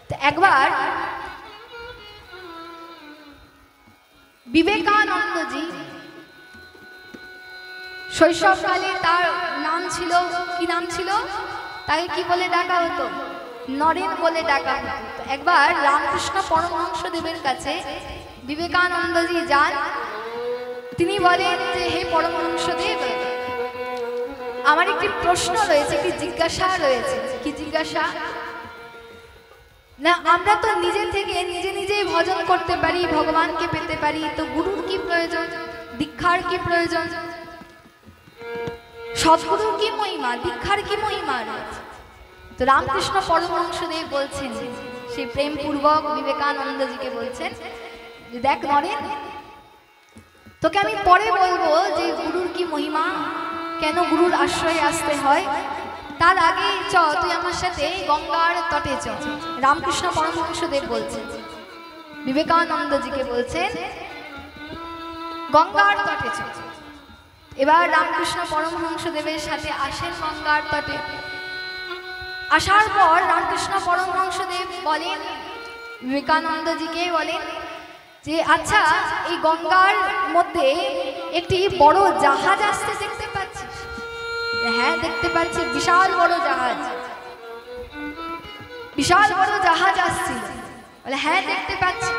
তো একবার বিবেকানন্দজি শৈশবকালে তার নাম ছিল, কি নাম ছিল, তাকে কি বলে ডাকা হতো, নরেন বলে ডাকা হতো। একবার রামকৃষ্ণ পরমহংস দেবের কাছে বিবেকানন্দজি যান। তিনি বলেন যে হে পরমহংস দেব, আমার একটি প্রশ্ন রয়েছে, একটি জিজ্ঞাসা রয়েছে। কি জিজ্ঞাসা? না আমরা তো নিজে থেকে নিজে নিজেই ভজন করতে পারি, ভগবানকে পেতে পারি, তো গুরুর কি প্রয়োজন, দীক্ষার কি প্রয়োজন, সদ্গুরুর কি মহিমা, দীক্ষার কি মহিমা রয়েছে? তো রামকৃষ্ণ পরমহংসদেব বলছেন, সেই প্রেমপূর্বক বিবেকানন্দজিকে বলছেন যে দেখ নরেন, তোকে আমি পরে বলবো যে গুরুর কি মহিমা, কেন গুরুর আশ্রয়ে আসতে হয়, তার আগে চ তুই আমার সাথে গঙ্গার তটে চ। রামকৃষ্ণ পরমহংসদেব বলছেন, বিবেকানন্দজিকে বলছেন গঙ্গার তটে চ। এবার রামকৃষ্ণ পরমহংসদেবের সাথে আসেন গঙ্গার তটে। আসার পর রামকৃষ্ণ পরমহংসদেব বলেন বিবেকানন্দজিকে, বলেন যে আচ্ছা এই গঙ্গার মধ্যে একটি বড় জাহাজ আসতে দেখতে পাচ্ছিস? হ্যাঁ দেখতে পাচ্ছি, বিশাল বড় জাহাজ, বিশাল বড় জাহাজ আসছে। বলে হ্যাঁ দেখতে পাচ্ছি।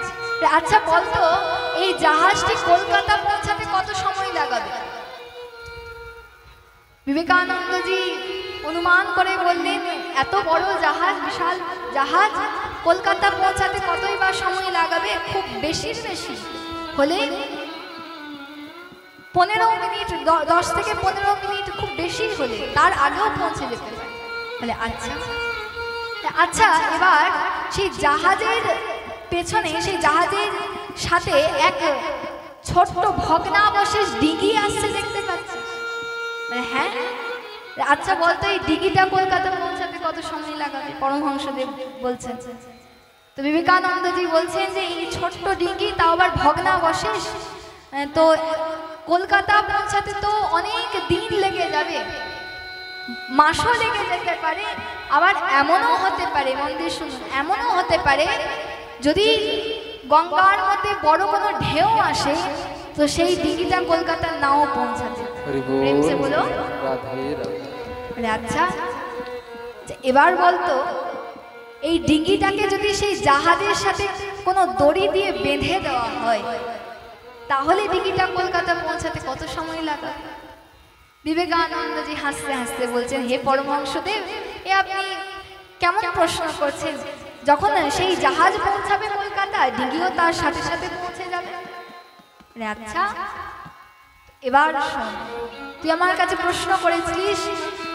আচ্ছা বলতো এই জাহাজটি কলকাতা পৌঁছাতে কত সময় লাগাবে? বিবেকানন্দজি অনুমান করে বললেন এত বড় জাহাজ, বিশাল জাহাজ, কলকাতা পৌঁছাতে কতই বা সময় লাগাবে? খুব বেশির বেশি হলে 15 মিনিট, 10 থেকে 15 মিনিট খুব বেশি হলে, তার আগেও পৌঁছে যেতে পারে। বলে আচ্ছা আচ্ছা। এবার সেই জাহাজের পেছনে, সেই জাহাজের সাথে এক ছোট্ট ভগ্নাবশেষ ডিঙি আসছে দেখতে পাচ্ছি? হ্যাঁ। আচ্ছা বলতো এই ডিঙিটা কলকাতা পৌঁছাতে কত সময় লাগাবে? পরমহংসদেব বলছেন। তো বিবেকানন্দজি বলছেন যে এই ছোট্ট ডিঙি, তাও আবার ভগ্নাবশেষ, তো কলকাতা পৌঁছাতে তো অনেক দিন লেগে যাবে, মাসও লেগে যেতে পারে। আবার এমনও হতে পারে, মন দিয়ে শুনুন, এমনও হতে পারে যদি গঙ্গার মধ্যে বড় কোনো ঢেউ আসে তো সেই ডিঙিটা কলকাতা নাও পৌঁছাতে। প্রেম সে বলো। আচ্ছা এবার বলতো এই ডিঙিটাকে যদি সেই জাহাজের সাথে কোনো দড়ি দিয়ে বেঁধে দেওয়া হয় তাহলে ডিঙিটা কলকাতা পৌঁছাতে কত সময় লাগাবে? বিবেকানন্দজি হাসতে হাসতে বলছেন, হে পরমহংসদেব, এ আপনি কেমন প্রশ্ন করছেন? যখন সেই জাহাজ পৌঁছাবে কলকাতা, ডিঙিও তার সাথে সাথে পৌঁছে যাবে। আচ্ছা এবার শোন, তুই আমার কাছে প্রশ্ন করেছিস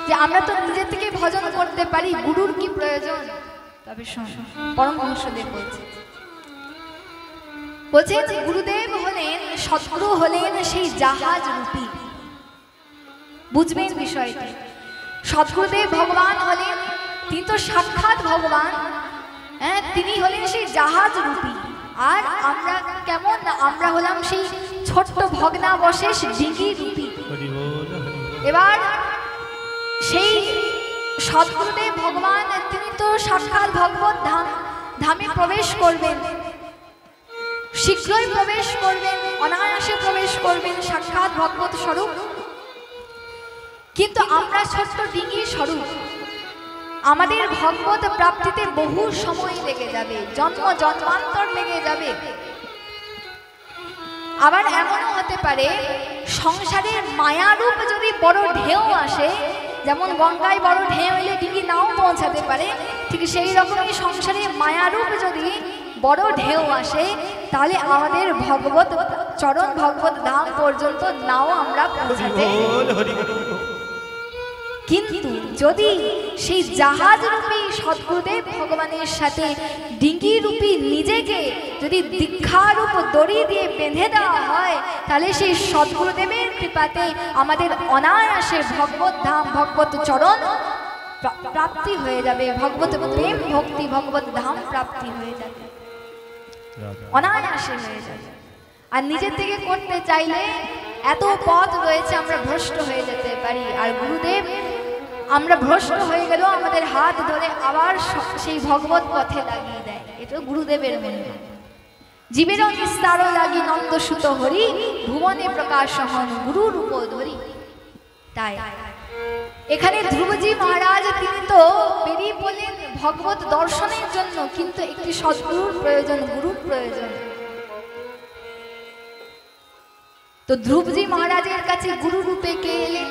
যে আমরা তো নিজে থেকে ভজন করতে পারি, গুরুর কি প্রয়োজন? তবে শোন, পরমহংসদেব বলছেন যে গুরুদেব হলেন, সদ্গুরু হলেন সেই জাহাজ রূপী। বুঝবেন বিষয়টি, সদ্গুরুদেব ভগবান হলেন, তিনি তো সাক্ষাৎ ভগবান। হ্যাঁ, তিনি হলেন সেই জাহাজ রূপী। আর আমরা কেমন? আমরা হলাম সেই ছোট্ট ভগ্নাবশেষ ডিঙি রূপী। এবার সেই সদ্গুরুদেব ভগবান, তিনি তো সাক্ষাৎ ভগবত ধামে প্রবেশ করবেন, শীঘ্রই প্রবেশ করবেন, অনায়াসে প্রবেশ করবেন, সাক্ষাৎ ভগবত স্বরূপ। কিন্তু আমরা ছোট্ট ডিঙি স্বরূপ, আমাদের ভগবত প্রাপ্তিতে বহু সময় লেগে যাবে, জন্ম জন্মান্তর লেগে যাবে। আবার এমনও হতে পারে সংসারের মায়ারূপ যদি বড় ঢেউ আসে, যেমন গঙ্গায় বড় ঢেউ এলে ডিঙি নাও পৌঁছাতে পারে, ঠিক সেই রকমই সংসারে মায়ারূপ যদি বড় ঢেউ আসে তাহলে আমাদের ভগবত চরণ, ভগবত ধাম পর্যন্ত নাও আমরা পৌঁছাতে। কিন্তু যদি সেই জাহাজ রূপী সদ্গুরুদেব ভগবানের সাথে ডিঙ্গি রূপী নিজেকে যদি দীক্ষারূপ দড়ি দিয়ে বেঁধে দেওয়া হয়, তাহলে সেই সদ্গুরুদেবের কৃপাতে আমাদের অনায়াসে ভগবত ধাম ভগবত চরণ প্রাপ্তি হয়ে যাবে, ভগবত প্রেম ভক্তি ভগবত ধাম প্রাপ্তি হয়ে যাবে, অনায়াসে হয়ে যাবে। আর নিজের থেকে করতে চাইলে এত পথ রয়েছে, আমরা ভ্রষ্ট হয়ে যেতে পারি। আর গুরুদেব আমরা ভ্রষ্ট হয়ে গেলেও আমাদের হাত ধরে আবার সেই ভগবত পথে লাগিয়ে দেয়। এটা গুরুদেবের মহিমা। জীবের নিস্তার লাগি নন্দ সুত হরি, ভুবনে প্রকাশ হন গুরু রূপ ধরি। তাই এখানে ধ্রুবজি মহারাজ তিনি তো বেরিয়ে পড়লেন ভগবত দর্শনের জন্য, কিন্তু একটি সদ্গুরুর প্রয়োজন, গুরুর প্রয়োজন। তো ধ্রুবজি মহারাজের কাছে গুরু রূপে কে এলেন?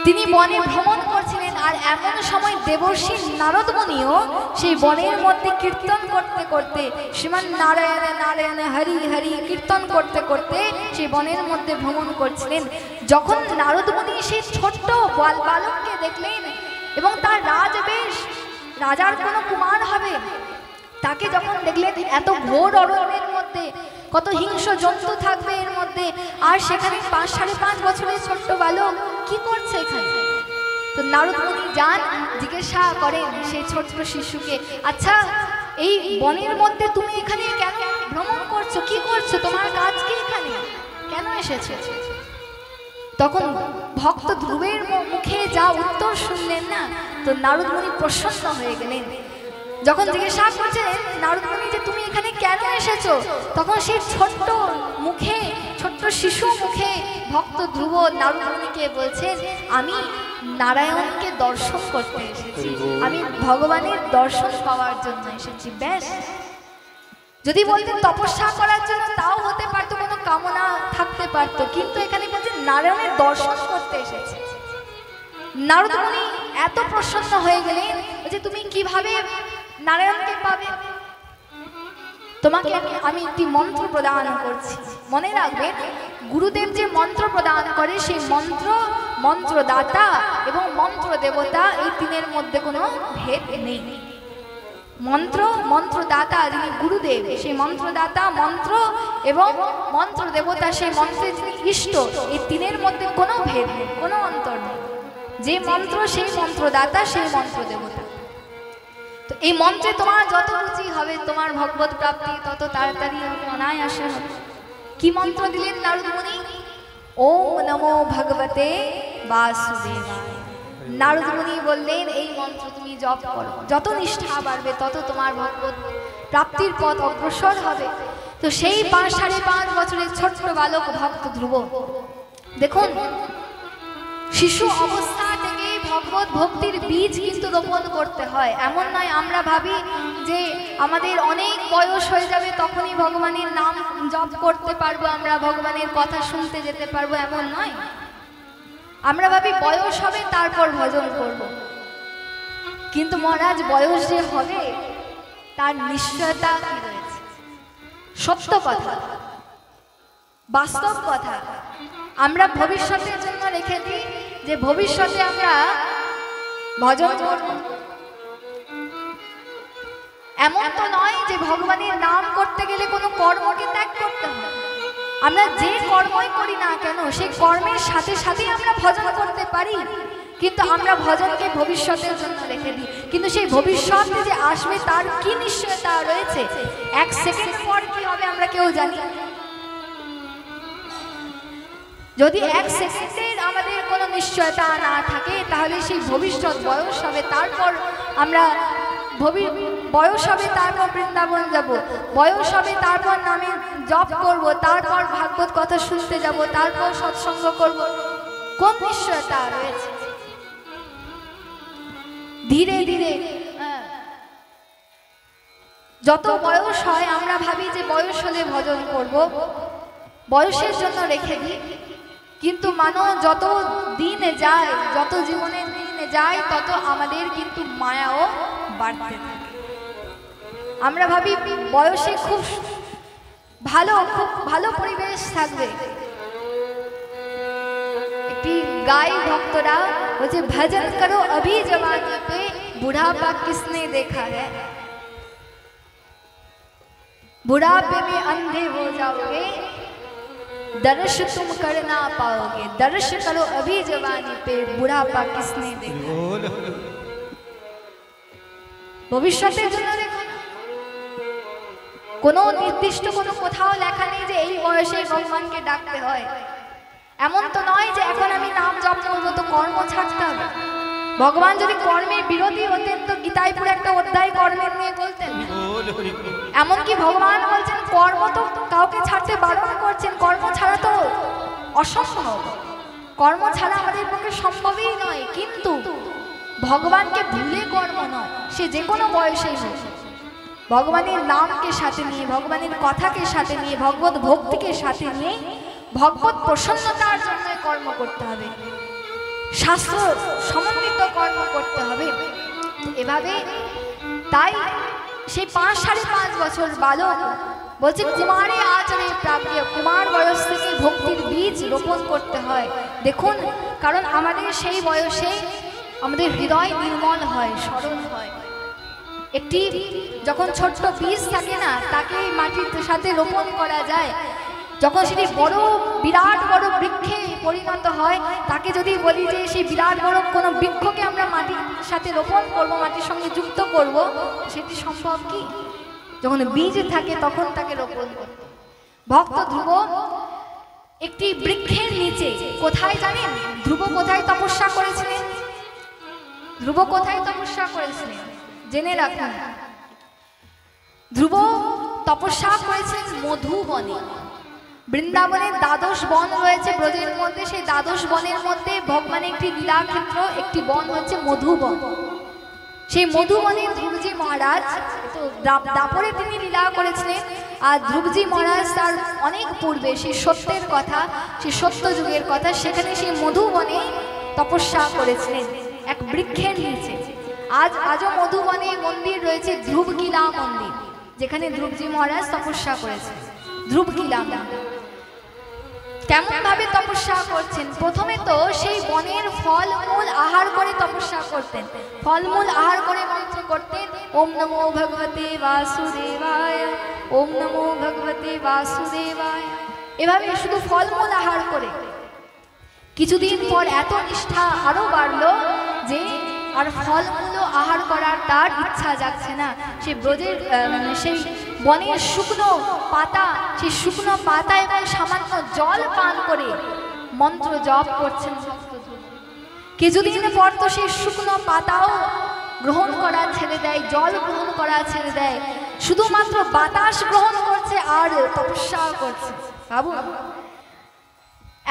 তিনি বনে ভ্রমণ করছিলেন, আর এমন সময় দেবর্ষি নারদ মুনিও সেই বনের মধ্যে কীর্তন করতে করতে, শ্রীমান নারায়ণে নারায়ণে হরি হরি কীর্তন করতে করতে সেই বনের মধ্যে ভ্রমণ করছিলেন। যখন নারদ মুনি সেই ছোট্ট বালককে দেখলেন এবং তার রাজবেশ, রাজার কোনো কুমার হবে, তাকে যখন দেখলেন এত ঘোর অরণ্যের মধ্যে, কত হিংস্র জন্তু থাকবে এর মধ্যে, আর সেখানে 5-5.5 বছরের ছোট্ট বালক কি করছে এখানে? তো নারদ মুনি যান, জিজ্ঞাসা করেন সেই ছোট্ট শিশুকে, আচ্ছা এই বনের মধ্যে তুমি এখানে কেন ভ্রমণ করছো, কি করছো, তোমার কাজ কি, এখানে কেন এসেছো? তখন ভক্ত ধ্রুবের মুখে যা উত্তর শুনলেন না, তো নারদ মুনি প্রসন্ন হয়ে গেলেন। যখন জিজ্ঞাসা করছেন নারদ মুনি যে তুমি এখানে কেন এসেছো, তখন সেই ছোট্ট মুখে, ছোট্ট শিশু মুখে ভক্ত ধ্রুব নারদ মুনিকে বলছেন, আমি নারায়ণকে দর্শন করতে এসেছি, আমি ভগবানের দর্শন পাওয়ার জন্য এসেছি। ব্যাস, যদি বলতেন তপস্যা করার জন্য তাও হতে পারতো, কোনো কামনা থাকতে পারতো, কিন্তু এখানে বলছেন নারায়ণের দর্শন করতে এসেছে। নারদ মুনি এত প্রসন্ন হয়ে গেলেন যে তুমি কিভাবে নারায়ণকে পাবে, তোমাকে আমি একটি মন্ত্র প্রদান করছি। মনে রাখবেন, গুরুদেব যে মন্ত্র প্রদান করে সেই মন্ত্রদাতা এবং মন্ত্র দেবতা, এই তিনের মধ্যে কোনো ভেদ নেই। মন্ত্রদাতা যিনি গুরুদেব, সেই মন্ত্রদাতা মন্ত্র, এবং মন্ত্র দেবতা সেই মন্ত্রের যিনি ইষ্ট, এই তিনের মধ্যে কোনো ভেদ নেই, কোনো অন্তর নেই। যে মন্ত্র সেই মন্ত্রদাতা, সেই মন্ত্র দেবতা। তো এই মন্ত্রে তোমার যত রুচি হবে, তোমার ভগবত প্রাপ্তি তত তাড়াতাড়ি হবে, অনায়াসে হবে। কি মন্ত্র দিলেন নারদ মুনি? ওম নমো ভগবতে বাসুদেবায়। নারদ মুনি বললেন এই মন্ত্র তুমি জপ করো, যত নিষ্ঠা বাড়বে তত তোমার ভগবত প্রাপ্তির পথ অগ্রসর হবে। তো সেই 5-5.5 বছরের ছোট্ট বালক ভক্ত ধ্রুব, দেখুন শিশু অবস্থা থেকে ভগবত ভক্তির বীজ কিন্তু রোপণ করতে হয়। এমন নয় আমরা ভাবি যে আমাদের অনেক বয়স হয়ে যাবে তখনই ভগবানের নাম জপ করতে পারবো, আমরা ভগবানের কথা শুনতে যেতে পারবো, এমন নয়। আমরা ভাবি বয়স হবে তারপর ভজন করব, কিন্তু মহারাজ বয়স যে হবে তার নিশ্চয়তা কি রয়েছে? সত্য কথা, বাস্তব কথা আমরা ভবিষ্যতের জন্য রেখে দিই যে ভবিষ্যতে আমরা ভজন করব। এমন তো নয় যে ভগবানের নাম করতে গেলে কোনো কর্মকে ত্যাগ করতে হবে। আমরা যে কর্মই করি না কেন সেই কর্মের সাথে সাথেই আমরা ভজন করতে পারি, কিন্তু আমরা ভজনকে ভবিষ্যতের জন্য রেখে দিই। কিন্তু সেই ভবিষ্যতে যে আসবে তার কি নিশ্চয়তা রয়েছে? 1 সেকেন্ড পর কি হবে আমরা কেউ জানি? যদি 1 সেকেন্ডের আমাদের কোনো নিশ্চয়তা না থাকে, তাহলে সেই ভবিষ্যৎ বয়স হবে, তারপর আমরা বয়স হবে, তারপর বৃন্দাবন যাব, বয়স হবে তারপর নামে জপ করব, তারপর ভাগবত কথা শুনতে যাব, তারপর সৎসঙ্গ করব। কোন নিশ্চয়তা রয়েছে? ধীরে ধীরে যত বয়স হয় আমরা ভাবি যে বয়স হলে ভজন করব, বয়সের জন্য রেখে দিই। কিন্তু মানুষ যত দিনে যায়, যত জীবনের দিনে যায়, তত আমাদের কিন্তু মায়াও বাড়তে থাকে। আমরা ভাবি বয়সে খুব ভালো পরিবেশ থাকবে, একটি गाय भक्तरा बोले भजन करो अभी जवानी पे बुढ़ापा किसने देखा है। बुढ़ापे में अंधे हो जाओगे, दर्श तुम कर ना पाओगे। दर्श करो अभी जवानी पे बुढ़ापा किसने देखा। ভবিষ্যতের জন্য দেখো না, কোনো নির্দিষ্ট কোনো কোথাও লেখা নেই যে এই বয়সে ভগবানকে ডাকতে হয়। এমন তো নয় যে এখন আমি নাম জপ করবো তো কর্ম ছাড়তে হবে। ভগবান যদি কর্মের বিরোধী হতেন তো গীতায় পুরো একটা অধ্যায় কর্মের নিয়ে বলতেন। এমনকি ভগবান বলছেন কর্ম তো কাউকে ছাড়তে বারণ করছেন, কর্ম ছাড়া তো অসম্ভব, কর্ম ছাড়া আমাদের পক্ষে সম্ভবই নয়। কিন্তু ভগবানকে ভুলে কর্ম নয়, সে যে কোনো বয়সেই হোক ভগবানের নামকে সাথে নিয়ে, ভগবানের কথাকে সাথে নিয়ে, ভগবত ভক্তিকে সাথে নিয়ে ভগবত প্রসন্নতার জন্য কর্ম করতে হবে, শাস্ত্র সমন্বিত কর্ম করতে হবে। এভাবে তাই সেই 5-5.5 বছর বালক বলছে কুমারে আচরে প্রাপ্য, কুমার বয়স থেকে ভক্তির বীজ রোপণ করতে হয়। দেখুন, কারণ আমাদের সেই বয়সে আমাদের হৃদয় নির্মল হয়, সরল হয়। একটি যখন ছোট্ট বীজ থাকে না, তাকে মাটির সাথে রোপণ করা যায়, যখন সেটি বড় বিরাট বড় বৃক্ষে পরিণত হয়, তাকে যদি বলি যে সেই বিরাট বড় কোনো বৃক্ষকে আমরা মাটির সাথে রোপণ করব, মাটির সঙ্গে যুক্ত করব, সেটি সম্ভব কি? যখন বীজ থাকে তখন তাকে রোপণ করতে। ভক্ত ধ্রুব একটি বৃক্ষের নিচে, কোথায় জানেন ধ্রুব কোথায় তপস্যা করেছিলেন? ধ্রুব কোথায় তপস্যা করেছিলেন জেনে রাখুন। ধ্রুব তপস্যা করেছিলেন মধুবনে। বৃন্দাবনের দ্বাদশ বন রয়েছে ব্রজের মধ্যে, সেই দ্বাদশ বনের মধ্যে ভগবানের একটি লীলাক্ষেত্র, একটি বন হচ্ছে মধুবন। সেই মধুবনে ধ্রুবজি মহারাজ তো দাপরে তিনি লীলা করেছিলেন। আর ধ্রুবজি মহারাজ তার অনেক পূর্বে, সেই সত্যের কথা, সেই সত্য যুগের কথা, সেখানে সেই মধুবনে তপস্যা করেছিলেন এক বৃক্ষের নিচে। আজও মধুবনে মন্দির রয়েছে, ধ্রুবকিলা মন্দির, যেখানে ধ্রুবজি মহারাজ তপস্যা করেছেন। ধ্রুবকিলা কেমন ভাবে তপস্যা করছেন? প্রথমে তো সেই বনের ফলমূল আহার করে তপস্যা করতেন, ফলমূল আহার করে মন্ত্র করতেন, ওম নমো ভগবতে বাসুদেবায়, ওম নমো ভগবতে বাসুদেবায়, এভাবে শুধু ফলমূল আহার করে। কিছুদিন পর এত নিষ্ঠা আরো বাড়লো যে আর ফলমূল আহার করার তার ইচ্ছা যাচ্ছে না। সে ব্রজের সেই বনের শুকনো পাতা, সেই শুকনো পাতা এবং সামান্য জল পান করে মন্ত্র জপ করছেন। কিছুদিন পর তো সেই শুকনো পাতাও গ্রহণ করা ছেড়ে দেয়, জল গ্রহণ করা ছেড়ে দেয়, শুধুমাত্র বাতাস গ্রহণ করছে আর তপস্যা করছে। বাবু,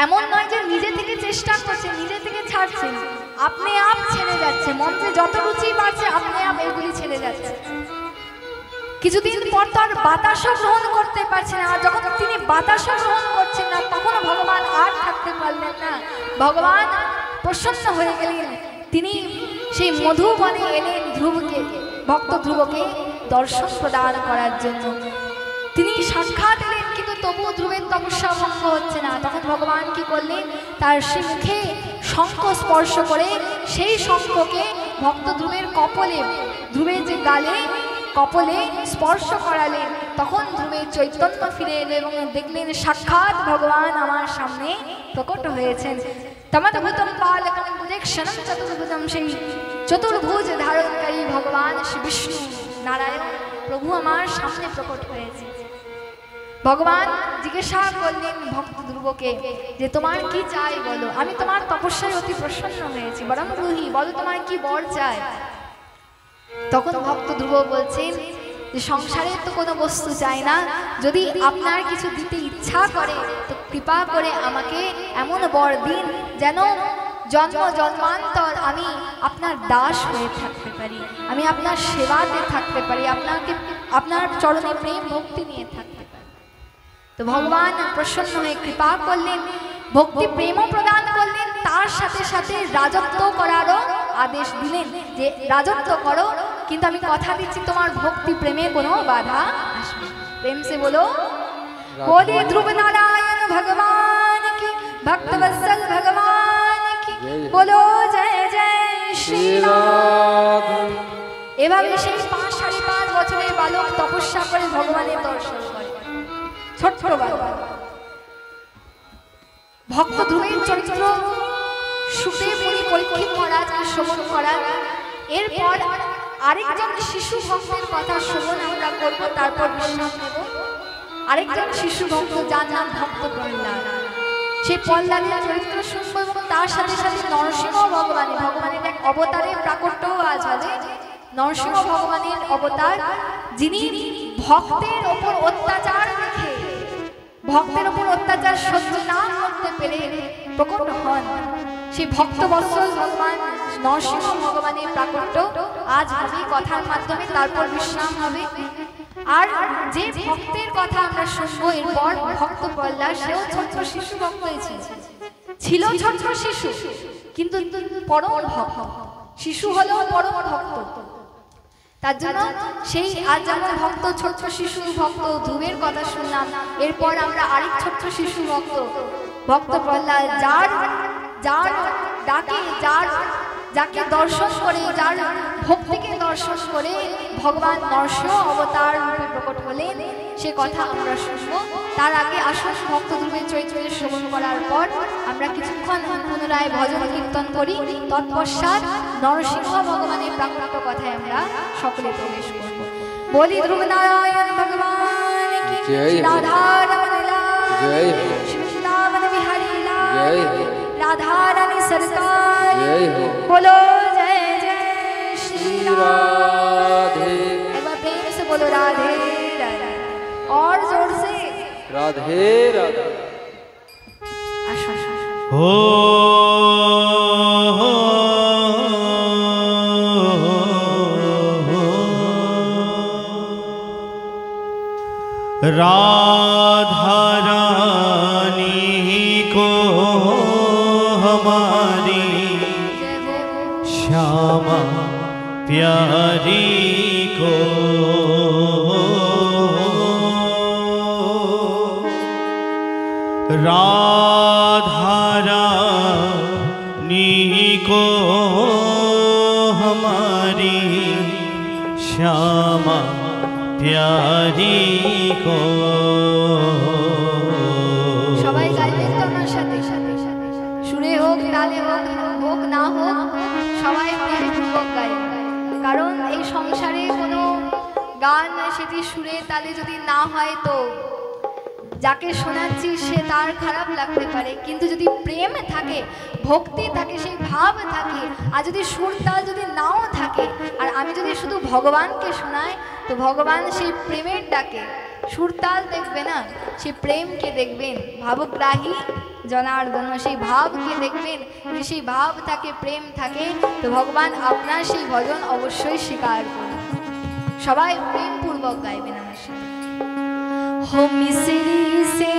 এমন নয় যে নিজে থেকে চেষ্টা করছে, নিজে থেকে ছাড়ছে, আপনি আপ ছেড়ে যাচ্ছে, মন্ত্রে যত রুচি বাড়ছে আপনি আপ এগুলি ছেড়ে যাচ্ছে। কিছুদিন পর তো আর বাতাসও গ্রহণ করতে পারছে না। আর যখন তিনি বাতাসও গ্রহণ করছেন না, তখনও ভগবান আর থাকতে পারলেন না। ভগবান প্রসন্ন হয়ে গেলেন, তিনি সেই মধুবনে এলেন ধ্রুবকে, ভক্ত ধ্রুবকে দর্শন প্রদান করার জন্য। তিনি সাক্ষাৎ এলেন, কিন্তু তবুও ধ্রুবের তপস্যা ভঙ্গ হচ্ছে না। তখন ভগবান কি করলেন? তার সে মুখে শঙ্খ স্পর্শ করে সেই শঙ্খকে ভক্ত ধ্রুবের কপলে, ধ্রুবের যে গালে কপলে স্পর্শ করালেন। তখন ধ্রুবের চৈতন্য ফিরে এলো এবং দেখলেন সাক্ষাৎ ভগবান আমার সামনে প্রকট হয়েছেন। তমদ্ভুতম বালকম বুজেক্ষণম চতুর্ভুজম, সেই চতুর্ভুজ ধারণকারী ভগবান শ্রী বিষ্ণু নারায়ণ প্রভু আমার সামনে প্রকট হয়েছে। ভগবান জিজ্ঞাসা করলেন ভক্ত ধ্রুবকে যে তোমার কি চাই বলো, আমি তোমার তপস্যায় অতি প্রসন্ন হয়েছি, বরং ব্রূহি, বলো তোমার কি বর চাই। তখন ভক্ত ধ্রুব বলছেন যে সংসারের তো কোনো বস্তু চাই না, যদি আপনার কিছু দিতে ইচ্ছা করে তো কৃপা করে আমাকে এমন বর দিন যেন জন্ম জন্মান্তর আমি আপনার দাস হয়ে থাকতে পারি, আমি আপনার সেবাতে থাকতে পারি, আপনার চরণে প্রেম ভক্তি নিয়ে থাকতে পারি। তো ভগবান প্রসন্ন হয়ে কৃপা করলেন, ভক্তি প্রেমও প্রদান করলেন, তার সাথে সাথে রাজত্ব করারও আদেশ দিলেন যে রাজত্ব করো, কিন্তু আমি কথা দিচ্ছি তোমার ভক্তি প্রেমে কোনো বাধা আসবে। প্রেম সে বলো बोले ध्रुव नारायण भगवान की, भक्तवत्सल भगवान की। বলো জয় জয় শ্রীনাথ। এভাবে সেই 5.5 বছরের বালক তপস্যা করে ভগবানের দর্শন করে। ছোট্ট বালক ভক্ত ধ্রুবের চরিত্র সুখদেব মুনি পরীক্ষিত মহারাজকে শ্রবণ করা। এরপর আরেকজন শিশু ভক্তের কথা শ্রবণ আমরা করব, তারপর বিশ্রাম নেব। আরেকজন শিশু ভক্ত যার নাম ভক্ত প্রহ্লাদ, সেই প্রহ্লাদের চরিত্র শুনব এবং তার সাথে সাথে নরসিংহ ভগবানের এক অবতারের প্রাকট্যও আজ হবে। নরসিংহ ভগবানের অবতার, যিনি ভক্তের ওপর অত্যাচার দেখে, ভক্তের ওপর অত্যাচার সহ্য না করতে পেরে প্রকট হন। সেই ভক্তবৎসল ভগবান নরসিংহ ভগবানের প্রাকট্য আজ হবে কথার মাধ্যমে, তারপর বিশ্রাম হবে। আর যে ভক্তের কথা আমরা শুনবো এরপর, ভক্ত প্রহ্লাদ, সেও ছোট শিশু ভক্ত ছিল, ছোট শিশু কিন্তু পরম ভক্ত। শিশু হলেও পরম ভক্ত। তার জন্য সেই আজ যেমন ভক্ত ছোট শিশু ভক্ত ধ্রুবের কথা শুনলাম, এরপর আমরা আরেক ছোট শিশু ভক্ত প্রহ্লাদ, যার ডাকে, যাকে দর্শন করে, যার ভক্তিকে দর্শন করে ভগবান নরসিংহ অবতার রূপে প্রকট হলেন, সে কথা আমরা শুনব। তার আগে আসুন ভক্ত ধ্রুবের চরিত্র শ্রবণ করার পর আমরা কিছুক্ষণ পুনরায় ভজন কীর্তন করি। তৎপশ্চাৎ নরসিংহ ভগবানের প্রাকৃত কথায় আমরা সকলে প্রবেশ করব। বলি ধ্রুব নারায়ণ ভগবান কি জয়, রাধা রমণ লাল জয়, বৃন্দাবন বিহারী লাল জয়, রাধা রানী सरकार जय हो। बोलो जय जय श्री राधे। एक बार प्रेम से बोलो राधे राधे, और जोर से राधे राधे। हो राधा रानी को हमारी श्यामा प्यारी को, राधा रानी को हमारी श्यामा प्यारी को। সবাই গাইবেন তো আমার সাথে সাথে, সুরে হোক তালে হোক না হোক, সবাই প্রেমপূর্বক গাইবেন। কারণ এই সংসারে কোনো গান সেটি সুরে তালে যদি না হয় তো যাকে শোনাচ্ছি সে তার খারাপ লাগতে পারে, কিন্তু যদি প্রেম থাকে, ভক্তি থাকে, সেই ভাব থাকে, আর যদি সুর তাল যদি নাও থাকে, আর আমি যদি শুধু ভগবানকে শোনাই, তো ভগবান সেই প্রেমের ডাকে সুর তাল দেখবে না, সেই প্রেমকে দেখবেন। ভাবগ্রাহী জনার্দন, সেই ভাবকে দেখবেন। যদি সেই ভাব থাকে, প্রেম থাকে, তো ভগবান আপনার সেই ভজন অবশ্যই স্বীকার করবেন। সবাই প্রেমপূর্বক গাইবেন আমার সাথে। हो मिस्री से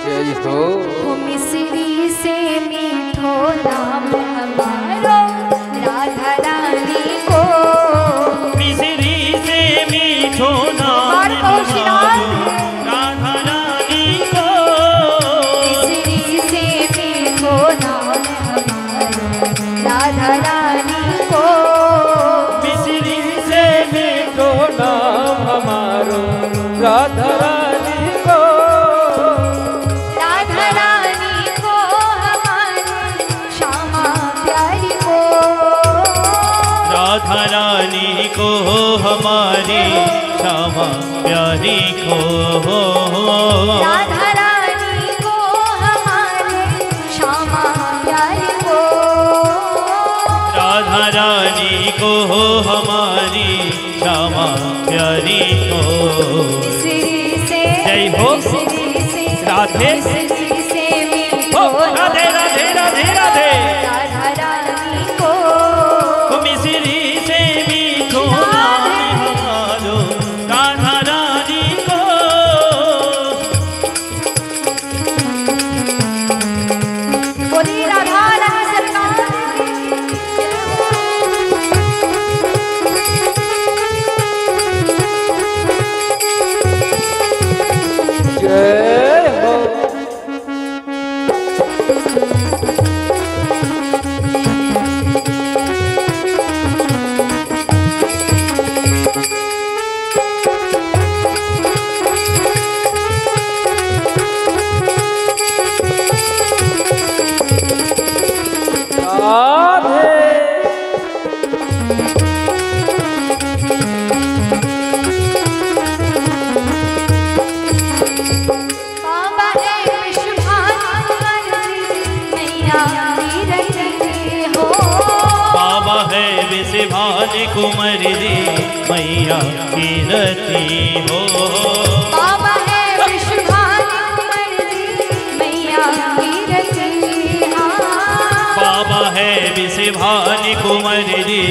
जय हो, हो मिस्री से मीठो नाम हमारो, राधा रानी को मिस्री से मीठो नाम राधा रानी को, मिस्री से मीठो नाम हमारो, राधा रानी को, मिस्री से मीठो नाम हमारो, राधा रानी को, राधा रानी को हमारी श्यामा प्यारी को, राधा रानी को हमारी श्यामा प्यारी को, राधा रानी को हमारे श्यामा प्यारी को, राधा रानी को हमारी श्यामा प्यारी को। मिस्री से जय हो, मिस्री से राधे मिस्री से हो, मीठो राधे राधे राधे राधे, राधा रानी को, मिस्री से मीठो नाम हमारो, राधा रानी को। बोली राधा रानी सरकार जय हो। विषभान कुंवर जी मैया की रति हो। बाबा है विषभान कुंवर जी मैया की रति। बाबा है विषभान कुंवर जी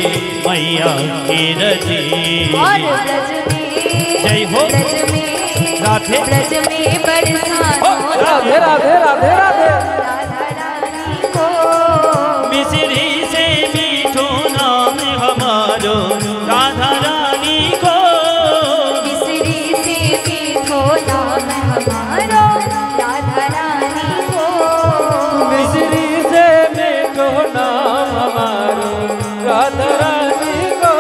मैया की रति। और ब्रज में जय हो ब्रज में राधे ब्रज में बरसानो राधे राधे राधे राधे राधा रानी को। मिश्री से मीठो नाम हमारो राधा रानी को। मिश्री से मीठो नाम हमारो राधा रानी को। मिश्री से मीठो नाम हमारो राधा रानी को।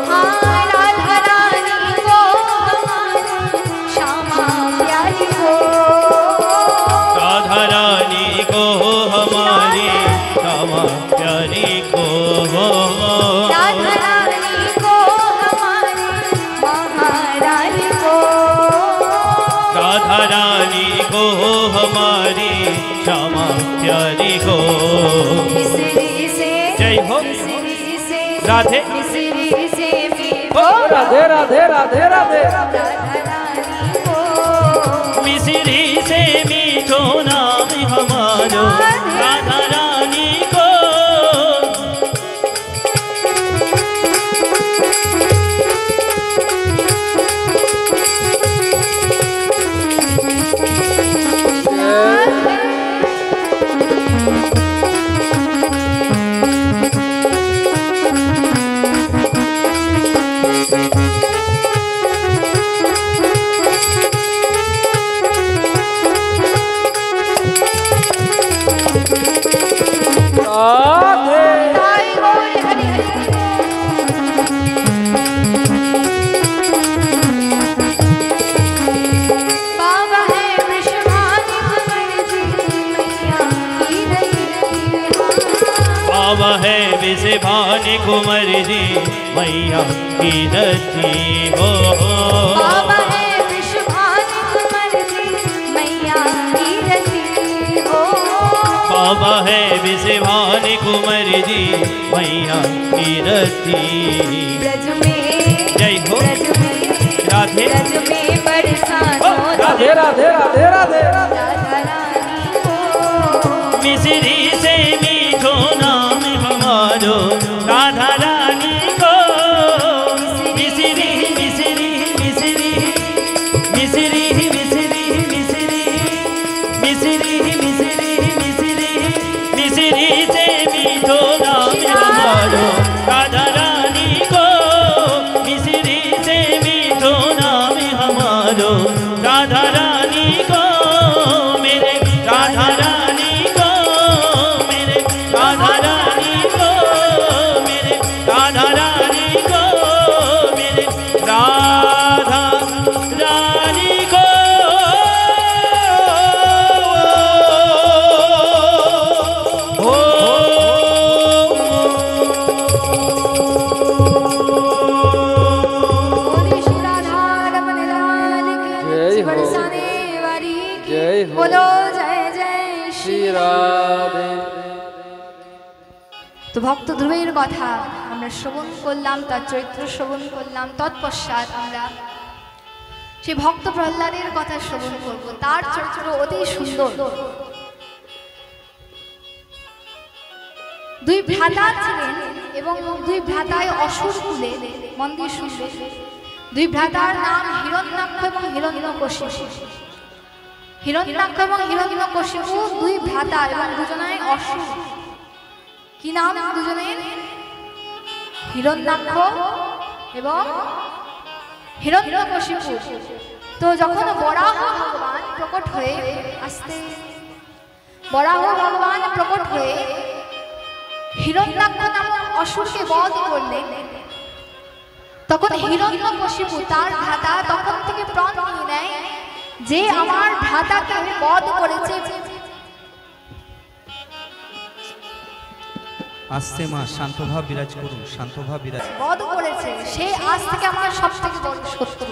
हाँ राधा रानी को हमारी श्यामा प्यारी को। राधा रानी को हमारी श्यामा प्यारी को। राधा रानी को हमारी महारानी को। राधा रानी को हमारी श्यामा प्यारी को। मिश्री से जय हो मिश्री से राधे मिश्री से ओ राधे राधे राधे राधे राधा रानी को। मिश्री से मीठो नाम हमारो राधा रानी को। राधे साई गौरी हरि हरि। बाबा है विषभान कुंवर जी मैया की रति। बाबा है विषभान कुंवर जी मैया की रति हो। बाबा है विषभान कुंवर जी मैया की रति हो। बाबा है विषभान कुंवर जी मैया की रति। ब्रज में जय हो ब्रज में राधे ब्रज में बरसानो राधे राधे राधे राधे राधा रानी को। मिश्री से मीठो नाम हमारो राधा रानी को। मिश्री मिश्री मिश्री मिश्री मिश्री मिश्री मिश्री मिश्री मिश्री मिश्री से मीठो नाम हमारो राधा रानी को। मिश्री से मीठो नाम हमारो राधा रानी को। मेरे राधा रानी को मेरे राधा रानी को मेरे राधा रानी को मेरे राधा रानी को। बोले श्री राधा रमण लाल की जय हो। बरसाने वाली की जय हो। बोलो जय जय श्री श्री राधे তো ভক্ত ধ্রুবের কথা আমরা শ্রবণ করলাম, তার চরিত্র শ্রবণ করলাম। তৎপশ্চাৎ আমরা সেই ভক্ত প্রহ্লাদের কথা শ্রবণ করব। তার চরিত্র অতি সুন্দর। দুই ভ্রাতা ছিলেন এবং দুই ভ্রাতায় অসুর কুলে। মন দিয়ে শুনবে। দুই ভ্রাতার নাম হিরণ্যাক্ষ এবং হিরণ্যকশিপু। হিরণ্যাক্ষ এবং হিরণ্যকশিপু দুই ভ্রাতা এবং দুজনায় অসুর। কি নাম দুজনের? হিরণ্যাক্ষ এবং হিরণ্যকশিপু। তো যখন বরাহ ভগবান প্রকট হয়ে আসতে বরাহ ভগবান প্রকট হয়ে হিরণ্যাক্ষ নামক অসুরকে বধ করলেন, তখন হিরণ্যকশিপু তার ভ্রাতা তখন থেকে প্রাণ নিয়ে নেয় যে আমার ভ্রাতাকে বধ করেছে। আসছে মা, শান্তভাব বিরাজ করুন, শান্তভাব বিরাজ। বধ করেছে সে আজ থেকে আমার সব থেকে বড় শত্রু।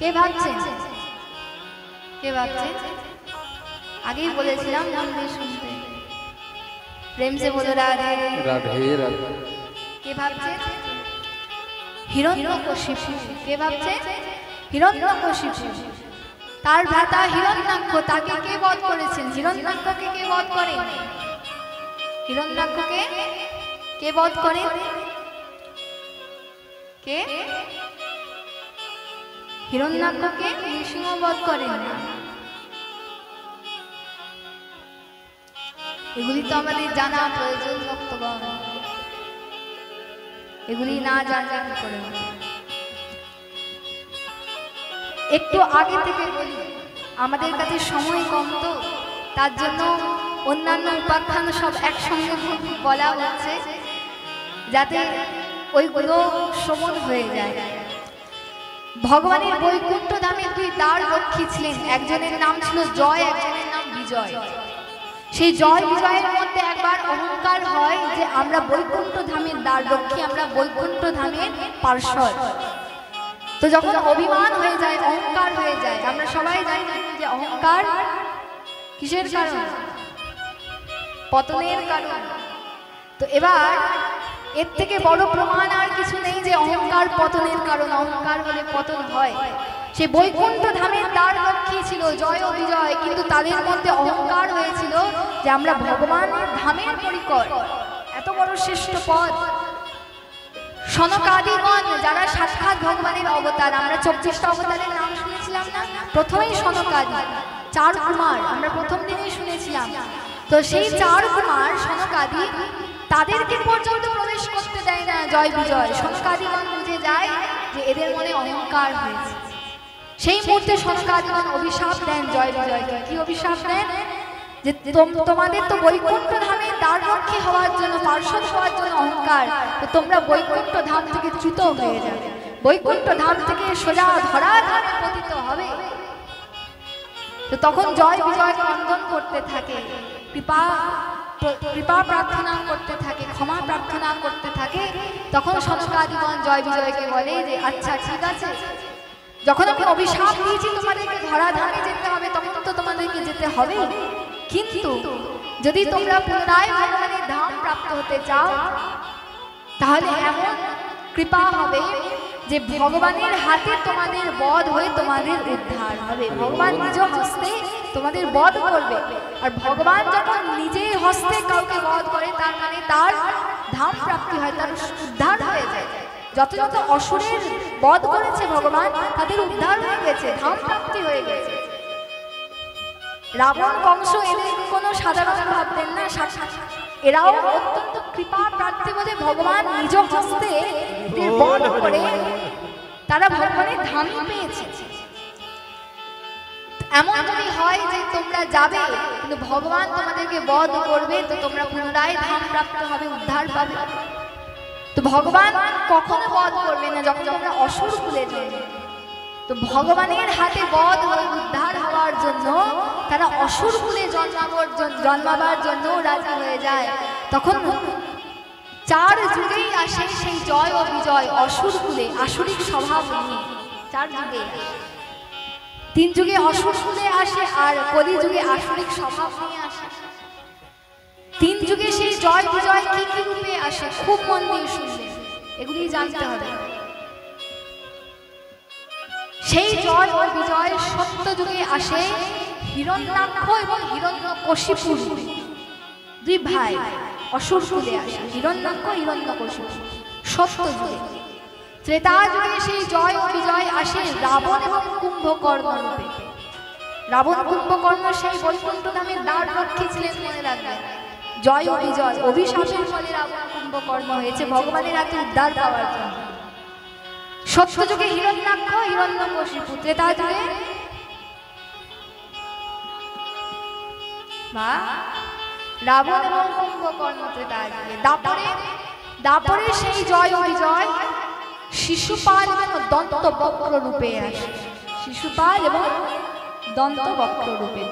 কে ভাবছেন? কে ভাবছেন? আগেই বলেছিলাম মন দিয়ে শুনতে। প্রেম সে বলো রাধে राधे राधे কে ভাবছেন? হিরণ্যকশিপু। কে ভাবছেন? হিরণ্যকশিপু। তার ভ্রাতা হিরণ্যাক্ষ, তাকে কে বধ করেছেন? হিরণ্যাক্ষকে কে বধ করেন? হিরণ্যাক্ষকে কে বধ করেন? কে? হিরণ্যাক্ষকে নৃসিংহ বধ করেন। এগুলি তো আমাদের জানা প্রয়োজন ভক্তগণ, এগুলি না জানলে কি করে? একটু আগে থেকে বলি, আমাদের কাছে সময় কম তো, তার জন্য অন্যান্য উপাখ্যান সব একসঙ্গে বলা হচ্ছে যাতে ওইগুলো শ্রবণ হয়ে যায়। ভগবানের বৈকুণ্ঠ ধামে দুই দ্বার রক্ষী ছিলেন, একজনের নাম ছিল জয়, একজনের নাম বিজয়। সেই জয় বিজয়ের মধ্যে একবার অহংকার হয় যে আমরা বৈকুণ্ঠ ধামের দ্বার রক্ষী, আমরা বৈকুণ্ঠ ধামের পার্শ্বদ। তো যখন অভিমান হয়ে যায়, অহংকার হয়ে যায়, আমরা সবাই জানি যে অহংকার কিসের কারণ? পতনের কারণ। তো এবার এর থেকে বড় প্রমাণ আর কিছু নেই যে অহংকার পতনের কারণ, অহংকার হলে পতন হয়। সে বৈকুণ্ঠ ধামের দ্বার রক্ষী ছিল জয় ও বিজয়, কিন্তু তাদের মধ্যে অহংকার হয়েছিল যে আমরা ভগবানের ধামের পরিকর, এত বড় শ্রেষ্ঠ পদ। সনকাদিগণ যারা সাক্ষাৎ ভগবানের অবতার, আমরা 24টা অবতারের নাম শুনেছিলাম না? প্রথমেই সনকাদি, 4 কুমার আমরা প্রথম দিনেই শুনেছিলাম। তো সেই 4 কুমার সনকাদি, তাদেরকে পর্যন্ত প্রবেশ করতে দেয় না জয় বিজয়। সনকাদিগণ বুঝে যায় যে এদের মনে অহংকার হয়েছে। সেই মুহূর্তে সনকাদিগণ অভিশাপ দেন জয় বিজয়কে। কি অভিশাপ দেন? যে তোমাদের তো বৈকুণ্ঠ ধামে দ্বার রক্ষী হওয়ার জন্য, পার্শ্বদ হওয়ার জন্য অহংকার, তো তোমরা বৈকুণ্ঠ ধাম থেকে চ্যুত হয়ে যাবে, বৈকুণ্ঠ ধাম থেকে সোজা ধরা ধামে পতিত হবে। তো তখন জয় বিজয় ক্রন্দন করতে থাকে, কৃপা প্রার্থনা করতে থাকে, ক্ষমা প্রার্থনা করতে থাকে। তখন সনকাদিগণ জয় বিজয়কে বলে যে আচ্ছা ঠিক আছে, যখন আমি অভিশাপ দিয়েছি তোমাদেরকে ধরা ধামে যেতে হবে, তখন তো তোমাদেরকে যেতে হবে, কিন্তু যদি তোমরা পুনরায় ভগবানের ধাম প্রাপ্ত হতে চাও, তাহলে এমন কৃপা হবে যে ভগবানের হাতে তোমাদের বধ হয়ে তোমাদের উদ্ধার হবে। ভগবান নিজ হস্তে তোমাদের বধ করবে। আর ভগবান যখন নিজে হস্তে কাউকে বধ করে, তার মানে তার ধাম প্রাপ্তি হয়, তার উদ্ধার হয়ে যায়। যত যত অসুরের বধ করেছে ভগবান, তাদের উদ্ধার হয়ে গেছে, ধাম প্রাপ্তি হয়ে গেছে। রাবণ কংস এদের কোনো সাধারণ ভাবতেন না, এরাও অত্যন্ত কৃপা প্রার্থী বলে ভগবান নিজ হস্তে বধ করে তারা ভগবানের ধামই পেয়েছে। এমন যদি হয় যে তোমরা যাবে কিন্তু ভগবান তোমাদেরকে বধ করবে, তো তোমরা পুনরায় ধাম প্রাপ্ত হবে, উদ্ধার পাবে। তো ভগবান কখনো বধ করবে না যখন তোমরা অসুর কুলে জন্মে। তো ভগবানের হাতে বধ হয়ে উদ্ধার হওয়ার জন্য তারা অসুর কুলে জন্মাবার জন্য রাজি হয়ে যায়। তখন 4 যুগেই আসে সেই জয় ও বিজয় অসুর কুলে, আসুরিক স্বভাব নিয়ে 4 যুগে। 3 যুগে অসুর কুলে আসে, আর কলি যুগে আসুরিক স্বভাব নিয়ে আসে। 3 যুগে সেই জয় বিজয় কি কি রূপে আসে, খুব মন দিয়ে শুনবেন, এগুলি জানতে হবে। সেই জয় ও বিজয় সত্য যুগে আসে হিরণ্যাক্ষ এবং হিরণ্যকশিপু রূপে, 2 ভাই অসুর কুলে আসে, হিরণ্যাক্ষ হিরণ্যকশিপু সত্য যুগে। ত্রেতা যুগে সেই জয় ও বিজয় আসে রাবণ এবং কুম্ভকর্ণ রূপে। রাবণ কুম্ভকর্ণ সেই বৈকুণ্ঠ ধামের দ্বার রক্ষী ছিলেন, মনে রাখবেন। জয় ও বিজয় অভিশাপের ফলে রাবণ কুম্ভকর্ণ হয়েছে ভগবানের হাতে উদ্ধার পাওয়ার জন্য। সত্য যুগে হিরণ্যাক্ষ হিরণ্যকশিপু, ত্রেতা যুগে রাবণ এবং কুম্ভকর্ণ, ত্রেতা যুগে। দাপরে সেই জয় ও বিজয় শিশুপাল এবং দন্তবক্র রূপে আসে, শিশুপাল এবং দন্তবক্র রূপে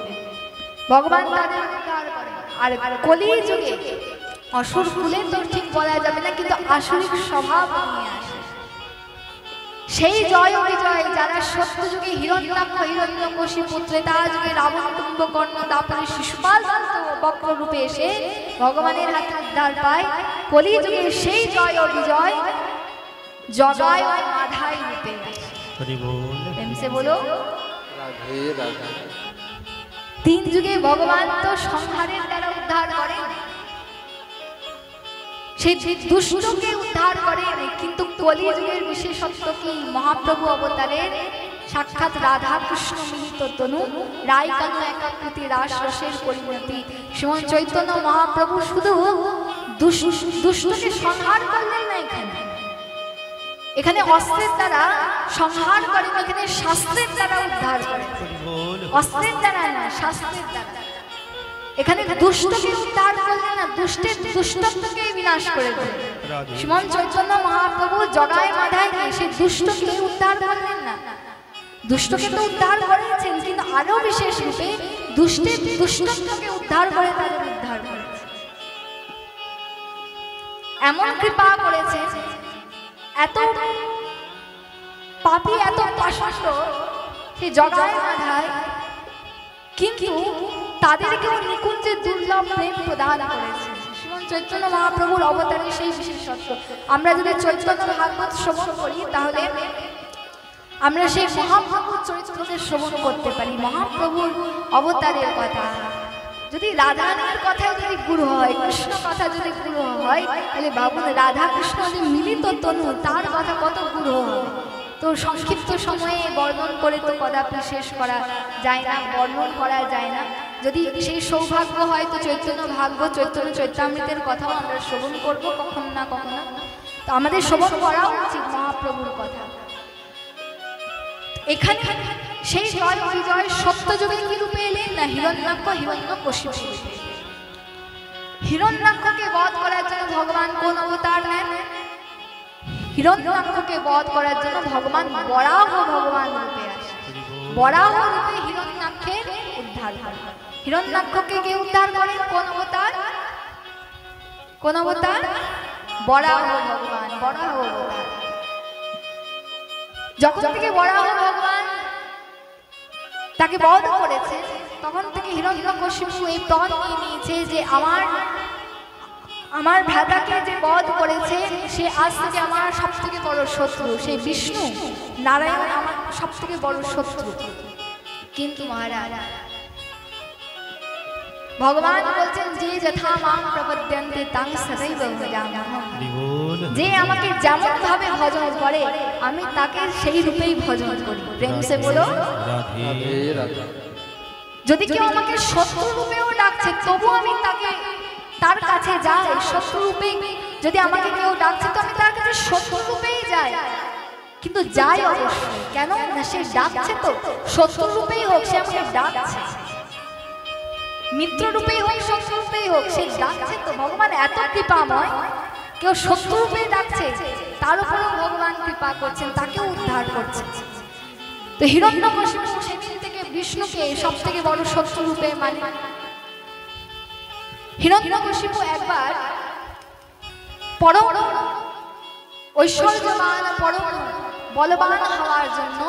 ভগবান তাদের উদ্ধার করে। আর কলি যুগে অসুর কুলে তো ঠিক বলা যাবে না, কিন্তু আসুরিক স্বভাব নিয়ে আসে। সেই জয় ও বিজয় যারা সত্য যুগে হিরণ্যাক্ষ হিরণ্যকশিপু, ত্রেতা যুগে রাবণ কুম্ভকর্ণ, দাপরে শিশুপাল দন্তবক্র রূপে এসে ভগবানের হাতে উদ্ধার পায়, কলিযুগের সেই জয় ও বিজয় জগায় ও মাধায় রূপে। হরি বল। প্রেমসে বলো রাধে রাধে। তিন যুগে ভগবান তো সংহারের দ্বারা উদ্ধার করেন, সেই দুষ্টকে উদ্ধার করেন, কিন্তু কলিযুগের বিশেষত্ব কি? মহাপ্রভু অবতারের সাক্ষাৎ রাধা কৃষ্ণ মিলিত তনু, রায় কানু একাকৃতি রাস রসের পরিণতি। শ্রীমন চৈতন্য মহাপ্রভু শুধু দুষ্টকে সংহার করলেন না, এখানে অস্ত্রের দ্বারা সংহার করেন, এখানে শাস্ত্রের দ্বারা উদ্ধার করেন। অস্ত্রের দ্বারা না, শাস্ত্রের দ্বারা। এখানে দুষ্টকে উদ্ধার করলেন না, দুষ্টত্বকে বিনাশ করে দিলেন। শ্রীমন চৈতন্য মহাপ্রভু জগায় মাধায় নিয়ে সেই দুষ্টকে উদ্ধার করলেন না, দুষ্টকে তো উদ্ধার করেছেন, কিন্তু আরো বিশেষ রূপে দুষ্টত্বকে উদ্ধার করে তাদের উদ্ধার করেছেন। এমন কৃপা করেছেন, এত পাপী এত পাষণ্ড সেই জগায় মাধায়, কিন্তু তাদেরকেও নিকুঞ্জে দুর্লভ প্রেম প্রদান করেছে। শ্রীমন চৈতন্য মহাপ্রভুর অবতারের সেই বিশেষত্ব। আমরা যদি চৈতন্য ভাগবত শ্রবণ করি তাহলে আমরা সেই মহাপ্রভুর চরিত্রকে শ্রবণ করতে পারি, মহাপ্রভুর অবতারের কথা। যদি রাধারানীর কথা যদি গুরু হয়, কৃষ্ণ কথা যদি গুরু হয়, তাহলে ভাবুন রাধা কৃষ্ণ যে মিলিত তনু, তার কথা কত গুরু হয়। তো সংক্ষিপ্ত সময়ে বর্ণন করে তো কদাপি শেষ করা যায় না, বর্ণন করা যায় না। যদি সেই সৌভাগ্য হয় তো চৈতন্য ভাগবত, চৈতন্য চৈতামৃতের কথাও আমরা শ্রবণ করবো কখনো না কখনো। তো আমাদের শ্রবণ করা উচিত মহাপ্রভুর কথা। এখানে সেই জয় বিজয় সত্যযুগে কি রূপে এলেন না, হিরণ্যাক্ষ হিরণ্যকশিপু। হিরণ্যাক্ষকে বধ করার জন্য ভগবান কোন অবতার নেন? হিরণ্যাক্ষকে বধ করার জন্য ভগবান বরাহ ভগবান রূপে আসে। বরাহ রূপে হিরণ্যাক্ষের উদ্ধার হয়। হিরণ্যাক্ষকে কে উদ্ধার করেন? কোন অবতার? কোন অবতার? বরাহ ভগবান, বরাহ অবতার। যখন থেকে বরাহ ভগবান তাকে বধ করেছে, তখন থেকে হিরণ্যকশিপু এই প্রণ নিয়ে নিয়েছে যে আমার ভ্রাতাকে যে বধ করেছে সে আজ থেকে আমার সব থেকে বড় শত্রু, সেই বিষ্ণু নারায়ণ আমার সব থেকে বড় শত্রু। কিন্তু মহারাজ ভগবান বলছেন যে যথা মাং প্রপদ্যন্তে তাং সদৈব ভজাম্যহম, যে আমাকে যেমন ভাবে ভজন করে আমি তাকে সেই রূপেই ভজন করি। প্রেম সে বলো রাধে রাধে। যদি কেউ আমাকে শত্রু রূপেও ডাকছে তবু আমি তার কাছে যাই শত্রু রূপে। যদি আমাকে কেউ ডাকছে তো আমি তার কাছে শত্রু রূপেই যাই, কিন্তু যাই অবশ্যই। কেন না, সে ডাকছে তো শত্রু রূপেই হোক, সে আমাকে ডাকছে, মিত্র রূপেই হোক শত্রু রূপেই হোক, সে ডাকছে তো। ভগবান এত কৃপাময়, কেউ শত্রু রূপে ডাকছে তার উপরেও ভগবান কৃপা করছেন, তাকেও উদ্ধার করছেন। তো হিরণ্যকশিপু সেদিন থেকে বিষ্ণুকে সব থেকে বড় শত্রু রূপে মানে। হিরণ্যকশিপু একবার পরম ঐশ্বর্যবান পরম বলবান হওয়ার জন্য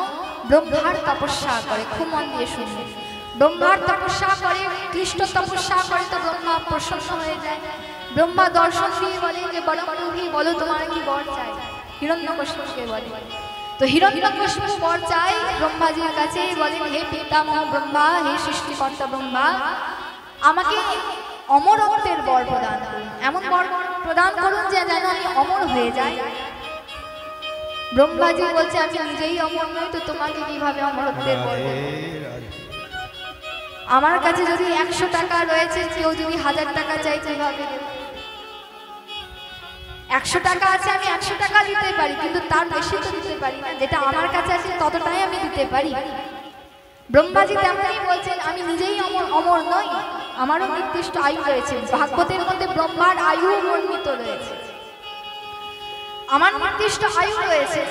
ব্রহ্মার তপস্যা করে। খুব মন দিয়ে শুনবে, ব্রহ্মার তপস্যা করে, ক্লিষ্ট তপস্যা করে, তো ব্রহ্মা প্রসন্ন হয়ে যায়। ব্রহ্মা দর্শন দিয়ে বলে যে বলপ্রভু বলো তোমার কি বর চাই? হিরণ্যকশিপুকে বলে। তো হিরণ্যকশিপু বর চাই ব্রহ্মাজির কাছে, বলেন হে পিতামহ ব্রহ্মা, হে সৃষ্টিকর্তা ব্রহ্মা, আমাকে অমরত্বের বর প্রদান করুন, এমন বর প্রদান করুন যে যেন আমি অমর হয়ে যাই। ব্রহ্মাজি বলছে আমি নিজেই অমর নই, তো তোমাকে কিভাবে অমরত্বের বর দেব? আমার কাছে যদি 100 টাকা রয়েছে, কেউ যদি 1000 টাকা চাই কিভাবে দেব? 100 টাকা আছে, আমি 100 টাকা দিতে পারি, কিন্তু তার বেশি তো দিতে পারি না। যেটা আমার কাছে আছে ততটাই আমি দিতে পারি। ব্রহ্মাজি তেমনই বলছেন আমি নিজেই অমর নই, আমারও নির্দিষ্ট আয়ু রয়েছে। ভাগবতের মধ্যে ব্রহ্মার আয়ু বর্ণিত রয়েছে, আমার নির্দিষ্ট আয়ু রয়েছে।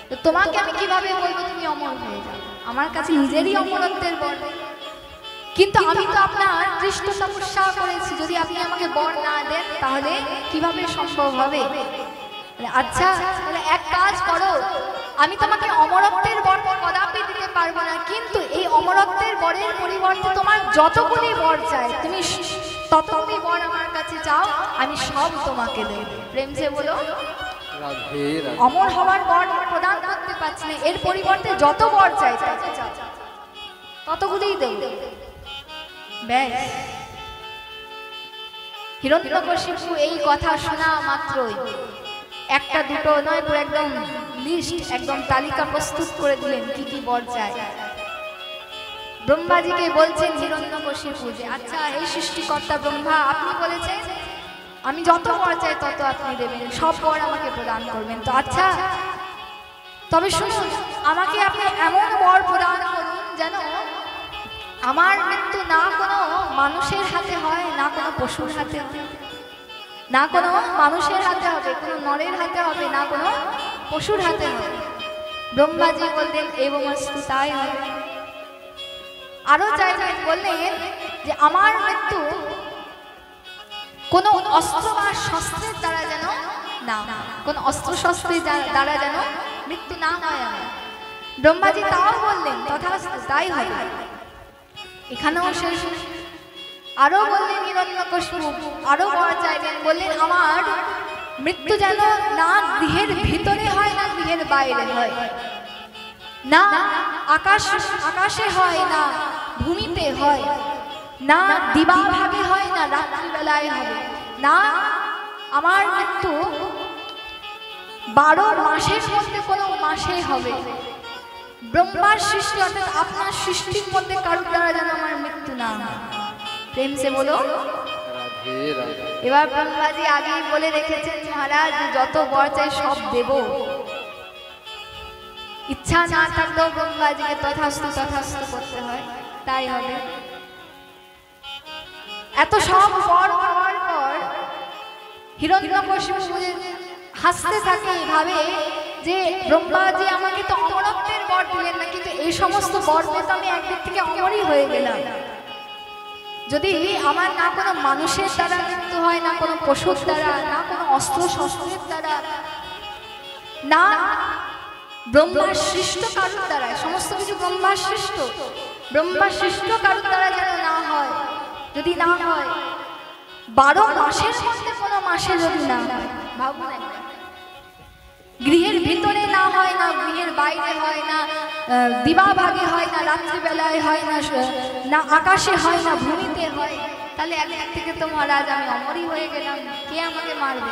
তো তোমাকে আমি কিভাবে বলবো তুমি অমর হয়ে যাও? আমার কাছে নিজেরই অমরত্বের বর, কিন্তু আমি তো আপনার দৃষ্ট তপস্যা করেছি, যদি আপনি আমাকে বর না দেন তাহলে কিভাবে সম্ভব হবে? আচ্ছা তাহলে এক কাজ করো, আমি তোমাকে অমরত্বের বর কদাপি দিতে পারবো না, কিন্তু এই অমরত্বের বরের পরিবর্তে তোমার যতগুলি বর চাই তুমি তত তুমি বর আমার কাছে চাও, আমি সব তোমাকে দেব। প্রেম সে বলো রাধে রাধে অমর হওয়ার বর প্রদান করতে পারছি না, এর পরিবর্তে যত বর চাই ততগুলোই দেব। ব্যাস হিরণ্যকশিপু এই কথা শোনা মাত্রই একটা দুটো নয়, পুরো একদম লিস্ট, একদম তালিকা প্রস্তুত করে দিলেন কি কি বর চাই। ব্রহ্মাজিকে বলছেন হিরণ্যকশিপু যে আচ্ছা এই সৃষ্টিকর্তা ব্রহ্মা, আপনি বলেছেন আমি যত বর চাই তত আপনি দেবেন, সব বর আমাকে প্রদান করবেন। তো আচ্ছা তবে শুনুন, আমাকে আপনি এমন বর প্রদান করুন যেন আমার মৃত্যু না কোনো মানুষের হাতে হয়, না কোনো পশুর হাতে হবে, না কোনো মানুষের হাতে হবে, কোনো নরের হাতে হবে, না কোনো পশুর হাতে হবে। ব্রহ্মাজি বললেন এবমস্তু, তাই হবে। আরো চাইলেন, বললেন যে আমার মৃত্যু কোনো অস্ত্র বা শস্ত্রের দ্বারা যেন না, কোন অস্ত্র শস্ত্রের দ্বারা যেন মৃত্যু না হয় আমার। ব্রহ্মাজি তাও বললেন তথাস্তু, তাই হবে। এখানেও শেষ। আরো বললেন হিরণ্যকশিপু, আরো বর চাইলেন, বললেন আমার মৃত্যু যেন না গৃহের ভিতরে হয়, না গৃহের বাইরে হয়, না আকাশে হয়, না ভূমিতে হয়, না দিবাভাগে হয়, না রাত্রিবেলায় হবে, না আমার মৃত্যু 12 মাসের মধ্যে কোনো মাসে হবে। ব্রহ্মার সৃষ্টি অর্থাৎ আপনার সৃষ্টির মধ্যে কারোর দ্বারা যেন আমার মৃত্যু না হয়। প্রেম সে বলো রাধে রাধে এবার ব্রহ্মাজি আগেই বলে রেখেছেন মহারাজ যত বর চাই সব দেব। ইচ্ছা না থাকলেও ব্রহ্মাজিকে তথাস্তু তথাস্তু করতে হয়, তাই হবে। এত সব বর পাওয়ার পর হিরণ্যকশিপু হাসতে থাকে, ভাবে যে ব্রহ্মাজি আমাকে তো অমরত্বের বর দিলেন না, কিন্তু এই সমস্ত বর পেয়ে তো আমি একদিক থেকে অমরই হয়ে গেলাম। যদি আমার না কোনো মানুষের দ্বারা মৃত্যু হয়, না কোনো পশুর দ্বারা, না কোনো অস্ত্র শস্ত্রের দ্বারা, না ব্রহ্মার সৃষ্ট কারুর দ্বারা, সমস্ত কিছু ব্রহ্মার সৃষ্ট, ব্রহ্মার সৃষ্ট কারুর দ্বারা যেন না হয়, যদি না হয় 12 মাসের মধ্যে কোনো মাসে যদি না হয়, ভাবুন একবার, গৃহের ভিতরে না হয়, না গৃহের বাইরে হয়, না দিবাভাগে হয়, না রাত্রিবেলায় হয়, না আকাশে হয়, না ভূমিতে হয়, তাহলে একদিক থেকে তো মহারাজ আমি অমরই হয়ে গেলাম, কে আমাকে মারবে?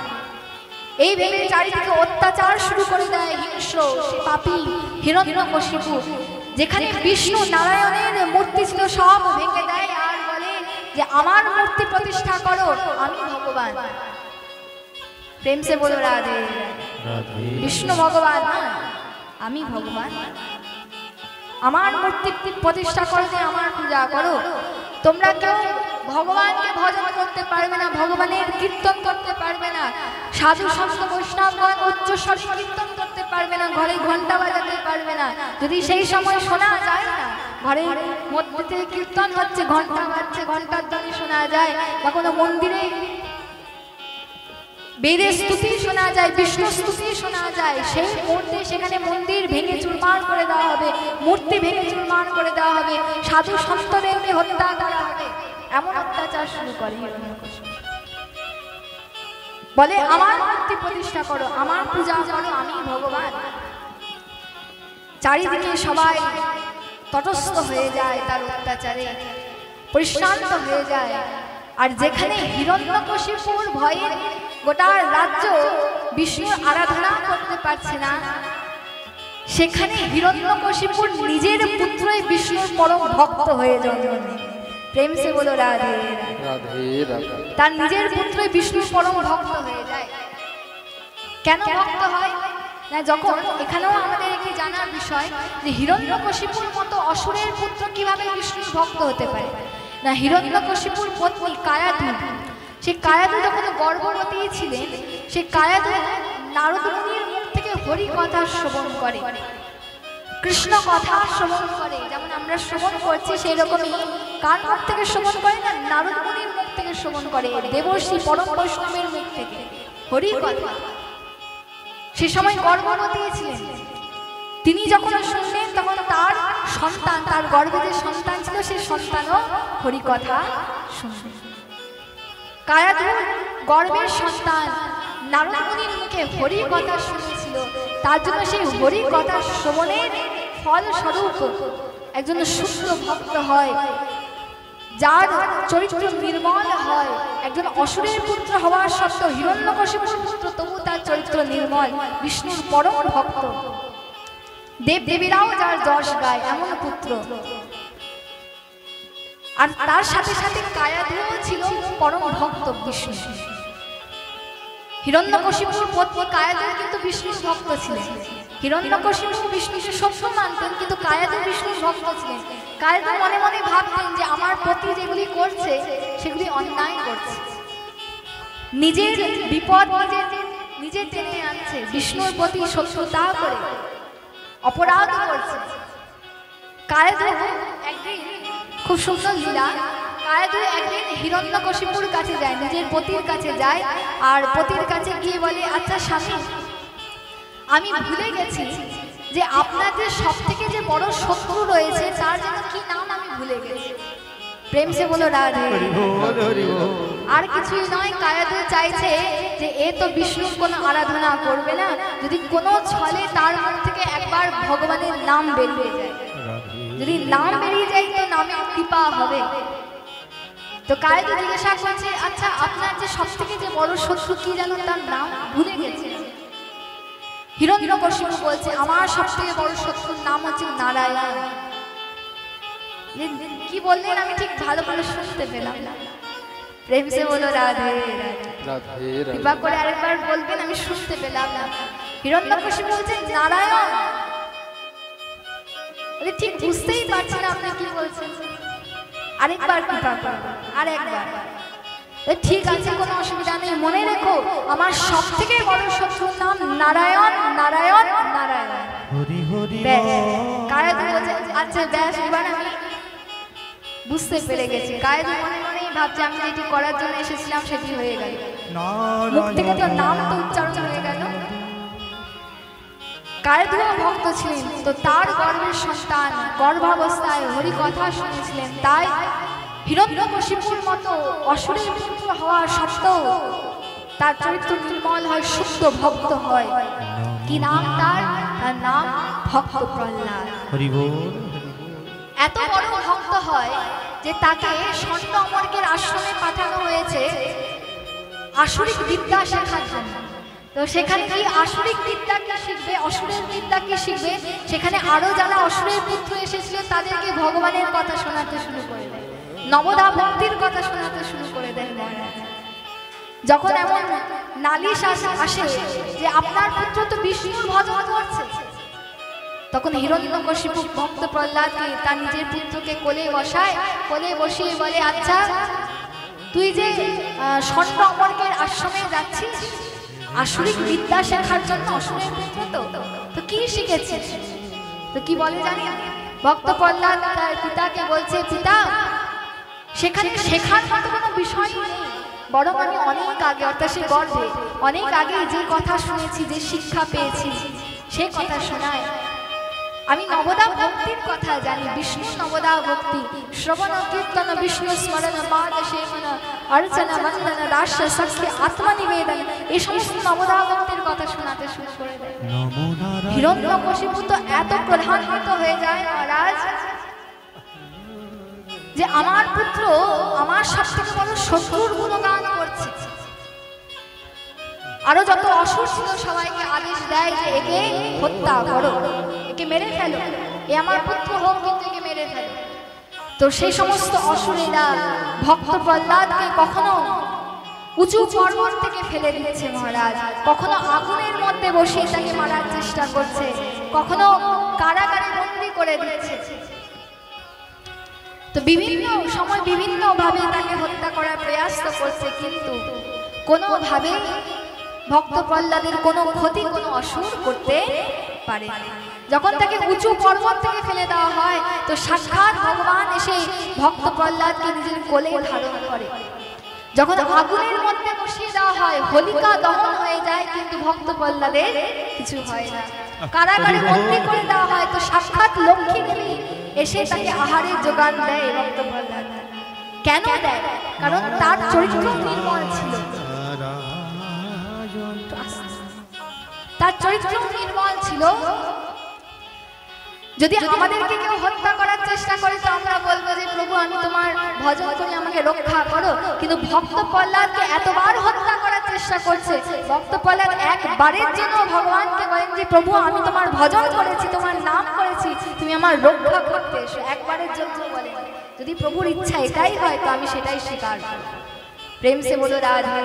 এই ভেবে চারিদিকে অত্যাচার শুরু করে দেয় হিংস্র সে পাপী হিরণ্যকশিপু। যেখানে বিষ্ণু নারায়ণের মূর্তি ছিল সব ভেঙে দেয় আর বলে যে আমার মূর্তি প্রতিষ্ঠা করো, আমি ভগবান। প্রেম সে বলো রাধে রাধে বিষ্ণু ভগবান না, আমি ভগবান। আমার মূর্তি প্রতিষ্ঠা করো, আমার পূজা করো। তোমরা কেউ ভগবানকে ভজন করতে পারবে না, ভগবানের কীর্তন করতে পারবে না, সাধু সন্ত বৈষ্ণবগণ উচ্চস্বরে কীর্তন করতে পারবে না, ঘরে ঘন্টা বাজাতে পারবে না। যদি সেই সময় শোনা যায় না, ঘরের মধ্যে থেকে কীর্তন হচ্ছে, ঘন্টা বাজছে, ঘন্টার ধ্বনি শোনা যায়, বা কোনো মন্দিরে বেদের স্তুতি শোনা যায়, বিষ্ণু স্তুতি শোনা যায়, সেই মুহূর্তে সেখানে মন্দির ভেঙে চুরমার করে দেওয়া হবে, মূর্তি ভেঙে চুরমার করে দেওয়া হবে, সাধু সন্তদেরকে হত্যা করা হবে। এমন অত্যাচার শুরু করে হিরণ্যকশিপু। বলে আমার মূর্তি প্রতিষ্ঠা করো, আমার পূজা করো, আমি ভগবান। চারিদিকে সবাই তটস্থ হয়ে যায় তার অত্যাচারে, পরিশ্রান্ত হয়ে যায়। আর যেখানে হিরণ্যকশিপুর ভয়ে গোটা রাজ্য বিষ্ণুর আরাধনা করতে পারছে না, সেখানে হিরণ্যকশিপুর নিজের পুত্রই বিষ্ণুর পরম ভক্ত হয়ে জন্ম নেয়। প্রেম সে বলো রাধে রাধে রাধে তার নিজের পুত্রই বিষ্ণুর পরম ভক্ত হয়ে যায়। কেন ভক্ত হয় না, যখন এখানেও আমাদের একটি জানার বিষয় যে হিরণ্যকশিপুর মতো অসুরের পুত্র কিভাবে বিষ্ণুর ভক্ত হতে পারে না। হিরণ্যকশিপুর পত্নী কায়াধু, সেই কায়াধু যখন গর্ভবতী ছিলেন, সেই কায়াধু নারদ মুনির মুখ থেকে হরি কথা শ্রবণ করে, কৃষ্ণ কথা শ্রবণ করে। যেমন আমরা শ্রবণ করছি সেই রকমই কার মুখ থেকে শ্রবণ করে না, নারদ মুনির মুখ থেকে শ্রবণ করে, দেবর্ষি পরম বৈষ্ণবের মুখ থেকে হরি কথা। সে সময় গর্ভবতী ছিলেন, তিনি যখন শুনলেন তখন তার সন্তান, তার গর্ভে যে সন্তান ছিল সেই সন্তানও হরি কথা শুনলেন। কায়াধুর গর্ভের সন্তান নারদ মুনির মুখে হরি কথা শুনেছিল, তার জন্য সেই হরি কথা শ্রবণের ফলস্বরূপ একজন শুদ্ধ ভক্ত হয়, যার চরিত্র নির্মল হয়। একজন অসুরের পুত্র হওয়ার সত্ত্বেও, হিরণ্যকশিপুর পুত্র, তবু তার চরিত্র নির্মল, বিষ্ণুর পরম ভক্ত, দেব দেবীরাও যার যশ গায় এমন পুত্র। আর তার সাথে সাথে কায়াধুও ছিল পরম ভক্ত বিষ্ণু। হিরণ্যকশিপুর পত্নী কায়াধু কিন্তু বিষ্ণুর ভক্ত ছিলেন। হিরণ্যকশিপু বিষ্ণুকে সবসময় মানতেন, কিন্তু কায়াধু বিষ্ণুর ভক্ত ছিলেন। কায়াধু মনে মনে ভাবতেন যে আমার পতি যেগুলি করছে সেগুলি অন্যায় করছে, নিজের বিপদ নিজে টেনে আনছে, বিষ্ণুর প্রতি শত্রুতা করে অপরাধ করছে। কায়াধু একদিন, খুব সুন্দর লীলা, কায়াধু একদিন হিরণ্যকশিপুর কাছে যায়, নিজের পতির কাছে যায়, আর পতির কাছে গিয়ে বলে, আচ্ছা স্বামী, আমি ভুলে গেছি যে আপনাদের সব থেকে যে বড় শত্রু রয়েছে তার জন্য কি নাম আমি ভুলে গেছি। প্রেম সে বলো রাধে। আর কিছুই নয়, কায়াধু চাইছে যে এ তো বিষ্ণুর কোনো আরাধনা করবে না, যদি কোনো ছলে তার মুখ থেকে একবার ভগবানের নাম বেরিয়ে যায়, যদি নাম বেরিয়ে যায় তো নামে কৃপা হবে। তো কায়াধু জিজ্ঞাসা করছে, আচ্ছা আপনার যে সব থেকে যে বড় শত্রু কি জানো, তার নাম ভুলে গেছে। হিরণ্যকশিপু বলছে, আমার সব থেকে বড় শত্রুর নাম হচ্ছে নারায়ণ। কি বললেন আমি ঠিক ভালো করে শুনতে পেলাম না। প্রেম সে বলো রাধে রাধে কৃপা করে আরেকবার বলবেন, আমি শুনতে পেলাম না। হিরণ্যকশিপু বলছে নারায়ণ। ঠিক বুঝতেই পারছি না আপনি কি বলছেন, আরেকবার কৃপা করবেন, আরেকবার। ঠিক আছে, কোনো অসুবিধা নেই, মনে রেখো আমার সব থেকে বড় শত্রুর নাম নারায়ণ, নারায়ণ, নারায়ণ। কায়াধু বলছে, আচ্ছা ব্যাস, এবার আমি বুঝতে পেরে গেছি। কায়াধু মনে মনেই ভাবছে, আমি যেটি করার জন্য এসেছিলাম সেটি হয়ে গেল, মুখ থেকে তো নাম তো উচ্চারণ হয়ে গেল। কায়াধু ভক্ত ছিলেন, তো তার গর্ভের সন্তান গর্ভাবস্থায় হরি কথা শুনেছিলেন, তাই হিরণ্যকশিপুর মতো অসুরের পুত্র হওয়ার সত্ত্বেও তার চরিত্র নির্মল হয়, শুদ্ধ ভক্ত হয়। কি নাম তার? তার নাম ভক্ত প্রহ্লাদ। এত বড় ভক্ত হয় যে তাকে স্বর্ণ অমর্কের আশ্রমে পাঠানো হয়েছে আসুরিক বিদ্যা শেখার জন্য। তো সেখানে কি আসুরিক বিদ্যা কি শিখবে, অসুরের বিদ্যা কি শিখবে, সেখানে আরো যারা অসুরের পুত্র এসেছিল তাদেরকে ভগবানের কথা শোনাতে শুরু করে দেয়, নবদা ভক্তির কথা শোনাতে শুরু করে দেয় মহারাজ। যখন এমন নালিশ আসে যে আপনার পুত্র তো বিষ্ণুর ভজন করছে, তখন হিরণ্যকশিপু ভক্ত প্রহ্লাদকে তার নিজের পুত্রকে কোলে বসায়, কোলে বসিয়ে বলে, আচ্ছা তুই যে স্বর্ণ অমর্কের আশ্রমে যাচ্ছিস আসুরিক বিদ্যা শেখার জন্য, অসুরের পুত্র তো কি শিখেছিস? তো কি বলে জানি, ভক্ত প্রহ্লাদ তার পিতাকে বলছে, পিতা সেখানে শেখার মতো কোনো বিষয় নেই, বরং আমি অনেক আগে, অর্থাৎ সে গর্ভে অনেক আগে যে কথা শুনেছি, যে শিক্ষা পেয়েছি সে কথা শোনায়। আমি নবদা ভক্তির কথা জানি, বিষ্ণু নবদা ভক্তি, শ্রবণ কীর্তন বিষ্ণু স্মরণ পাদ সেবন অর্চনা বন্দন রাস সখ্য আত্মনিবেদন, এই সমস্ত নবদা ভক্তির কথা শোনাতে শুরু করে দেয়। হিরণ্যকশিপু তো এত প্রধান্বিত হয়ে যায় মহারাজ যে আমার পুত্র আমার সব থেকে বড় শত্রুর গুণগান করছে। আরো যত অসুর ছিল সবাইকে আদেশ দেয় যে একে হত্যা করো, একে মেরে ফেলো, এ আমার পুত্র হোক কিন্তু একে মেরে ফেলো। তো সেই সমস্ত অসুরেরা ভক্ত প্রহ্লাদকে কখনো উঁচু পর্বত থেকে ফেলে দিচ্ছে মহারাজ, কখনো আগুনের মধ্যে বসিয়ে তাকে মারার চেষ্টা করছে, কখনো কারাগারে বন্দী করে দিচ্ছে। তো বিভিন্ন সময় বিভিন্ন ভাবে তাকে হত্যা করার প্রয়াস তো করছে, কিন্তু কোনোভাবে ভক্ত প্রহ্লাদের কোনো ক্ষতি কোনো অসুর করতে পারে। যখন তাকে উঁচু পর্বত থেকে ফেলে দেওয়া হয় তো সাক্ষাৎ ভগবান এসে ভক্ত প্রহ্লাদকে নিজের কোলে ধারণ করে। যখন আগুনের মধ্যে বসিয়ে দেওয়া হয়, হোলিকা দহন হয়ে যায়, কিন্তু ভক্ত প্রহ্লাদের কিছু হয় না। কারাগারে বন্দী করে দেওয়া হয় তো সাক্ষাৎ লক্ষ্মী দেবী এসে তাকে আহারের যোগান দেয় ভক্ত প্রহ্লাদ। কেন দেয়? কারণ তার চরিত্র নির্মল ছিল, তার চরিত্র নির্মল ছিল। যদি আমাদেরকে কেউ হত্যা করার চেষ্টা করে তো আমরা বলবো যে প্রভু আমি তোমার ভজন করি, আমাকে রক্ষা করো। কিন্তু ভক্ত প্রহ্লাদকে এতবার হত্যা করার চেষ্টা করছে, ভক্ত প্রহ্লাদ একবারের জন্য ভগবানকে বলেন যে প্রভু আমি তোমার ভজন করেছি, তোমার নাম করেছি, তুমি আমার রক্ষা করতে এসো, একবারের জন্য বলেন। যদি প্রভুর ইচ্ছা এটাই হয় তো আমি সেটাই স্বীকার করব। প্রেম সে বলো রাধে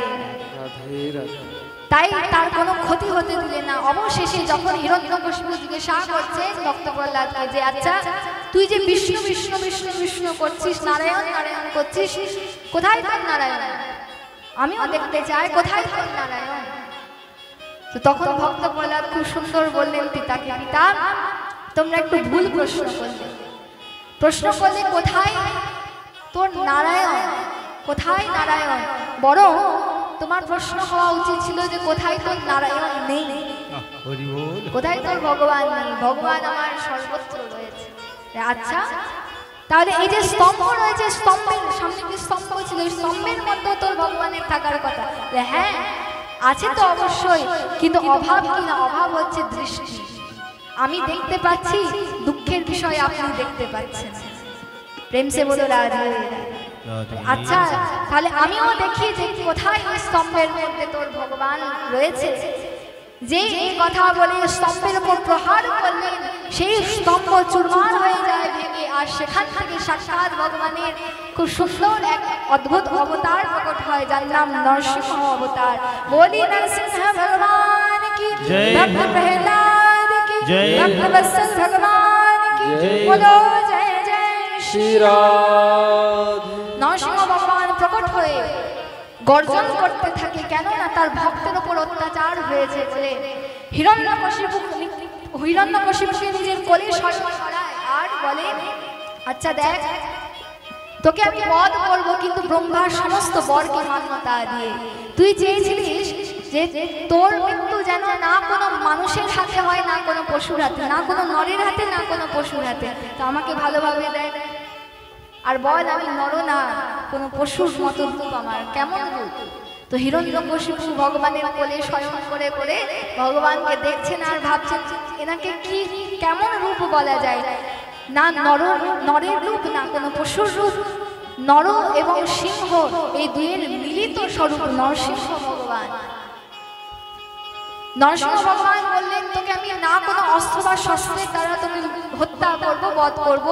রাধে রাধে। তাই তার কোনো ক্ষতি হতে দিলে না। অবশেষে যখন হিরণ্যকশিপু জিজ্ঞাসা করছে ভক্ত প্রহ্লাদকে যে আচ্ছা তুই যে বিষ্ণু বিষ্ণু বিষ্ণু বিষ্ণু করছিস, নারায়ণ নারায়ণ করছিস, কোথায় তোর নারায়ণ? আমিও দেখতে চাই কোথায় তোর নারায়ণ। তো তখন ভক্ত প্রহ্লাদ খুব সুন্দর বললেন পিতাকে, পিতা তোমরা একটু ভুল প্রশ্ন করলে। প্রশ্ন করলে কোথায় তোর নারায়ণ, কোথায় নারায়ণ? বরং তোমার প্রশ্ন হওয়া উচিত ছিল যে কোথায় তোর নারায়ণ নেই, কোথায় তোর ভগবান নেই? ভগবান আমার সর্বত্র রয়েছে। আচ্ছা তাহলে এই যে স্তম্ভ রয়েছে, স্তম্ভের সামনে যে স্তম্ভ ছিল, এই স্তম্ভের মধ্যে তোর ভগবানের থাকার কথা। হ্যাঁ আছে তো অবশ্যই, কিন্তু অভাব কি না? অভাব হচ্ছে দৃষ্টি। আমি দেখতে পাচ্ছি, দুঃখের বিষয় আপনি দেখতে পাচ্ছেন। প্রেম সে বলো রাধে। আচ্ছা তাহলে আমিও দেখি যে কোথায় ওই স্তম্ভের মধ্যে তোর ভগবান রয়েছে। যে এই কথা বলে স্তম্ভের উপর প্রহার করলেন, সেই স্তম্ভ চুরমার হয়ে যায় ভেঙে, আর সেখান থেকে সাক্ষাৎ ভগবানের খুব সুন্দর এক অদ্ভুত অবতার প্রকট হয়, যার নাম নরসিংহ অবতার। বলি নরসিংহ ভগবান কি ভক্ত প্রহ্লাদ কি ভক্ত বৎসল ভগবান কি বলো জয় জয় শ্রী রাধে। নরসিংহ ভগবান প্রকট হয়ে গর্জন করতে থাকে, কেননা তার ভক্তের উপর অত্যাচার হয়েছে বলে। হিরণ্যকশিপুকে নিজের কোলে শয়ন করায় আর বলে আচ্ছা দেখ তোকে আমি বধ করবো, কিন্তু ব্রহ্মার সমস্ত বরকে মান্যতা দিয়ে। তুই চেয়েছিলিস যে তোর মৃত্যু যেন না কোনো মানুষের হাতে হয়, না কোনো পশুর হাতে, না কোনো নরের হাতে, না কোনো পশুর হাতে। তো আমাকে ভালোভাবে দেয় আর বল আমি নর না, কোনো পশুর মতো রূপ আমার, কেমন রূপ? তো হিরণ্যকশিপু ভগবানের কোলে শয়ন করে করে ভগবানকে দেখছেন আর ভাবছেন এনাকে কি কেমন রূপ বলা যায়, না নরের রূপ, না কোনো পশুর রূপ। নর এবং সিংহ এই দুইয়ের মিলিত স্বরূপ নরসিংহ ভগবান। নরসিংহ ভগবান বললেন তোকে আমি না কোনো অস্ত্র বা শস্ত্রের দ্বারা তোকে হত্যা করব, বধ করব,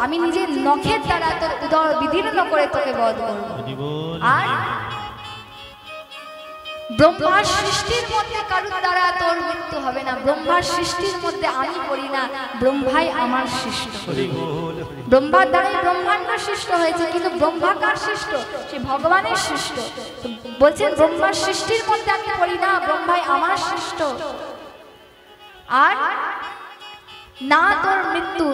আমি নিজের নখের দ্বারা তোর উদর বিদীর্ণ করে তোকে বধ করব। আর ব্রহ্মার সৃষ্টির মধ্যে কারুর দ্বারা তোর মৃত্যু হবে না। ব্রহ্মার সৃষ্টির মধ্যে আমি করি না, ব্রহ্মাই আমার সৃষ্ট। ব্রহ্মার দ্বারাই ব্রহ্মাণ্ড সৃষ্ট হয়েছে, কিন্তু ব্রহ্মা কার সৃষ্ট? সে ভগবানের সৃষ্ট। বলছেন ব্রহ্মার সৃষ্টির মধ্যে আমি করি না, ব্রহ্মাই আমার সৃষ্ট। আর না তোর মৃত্যু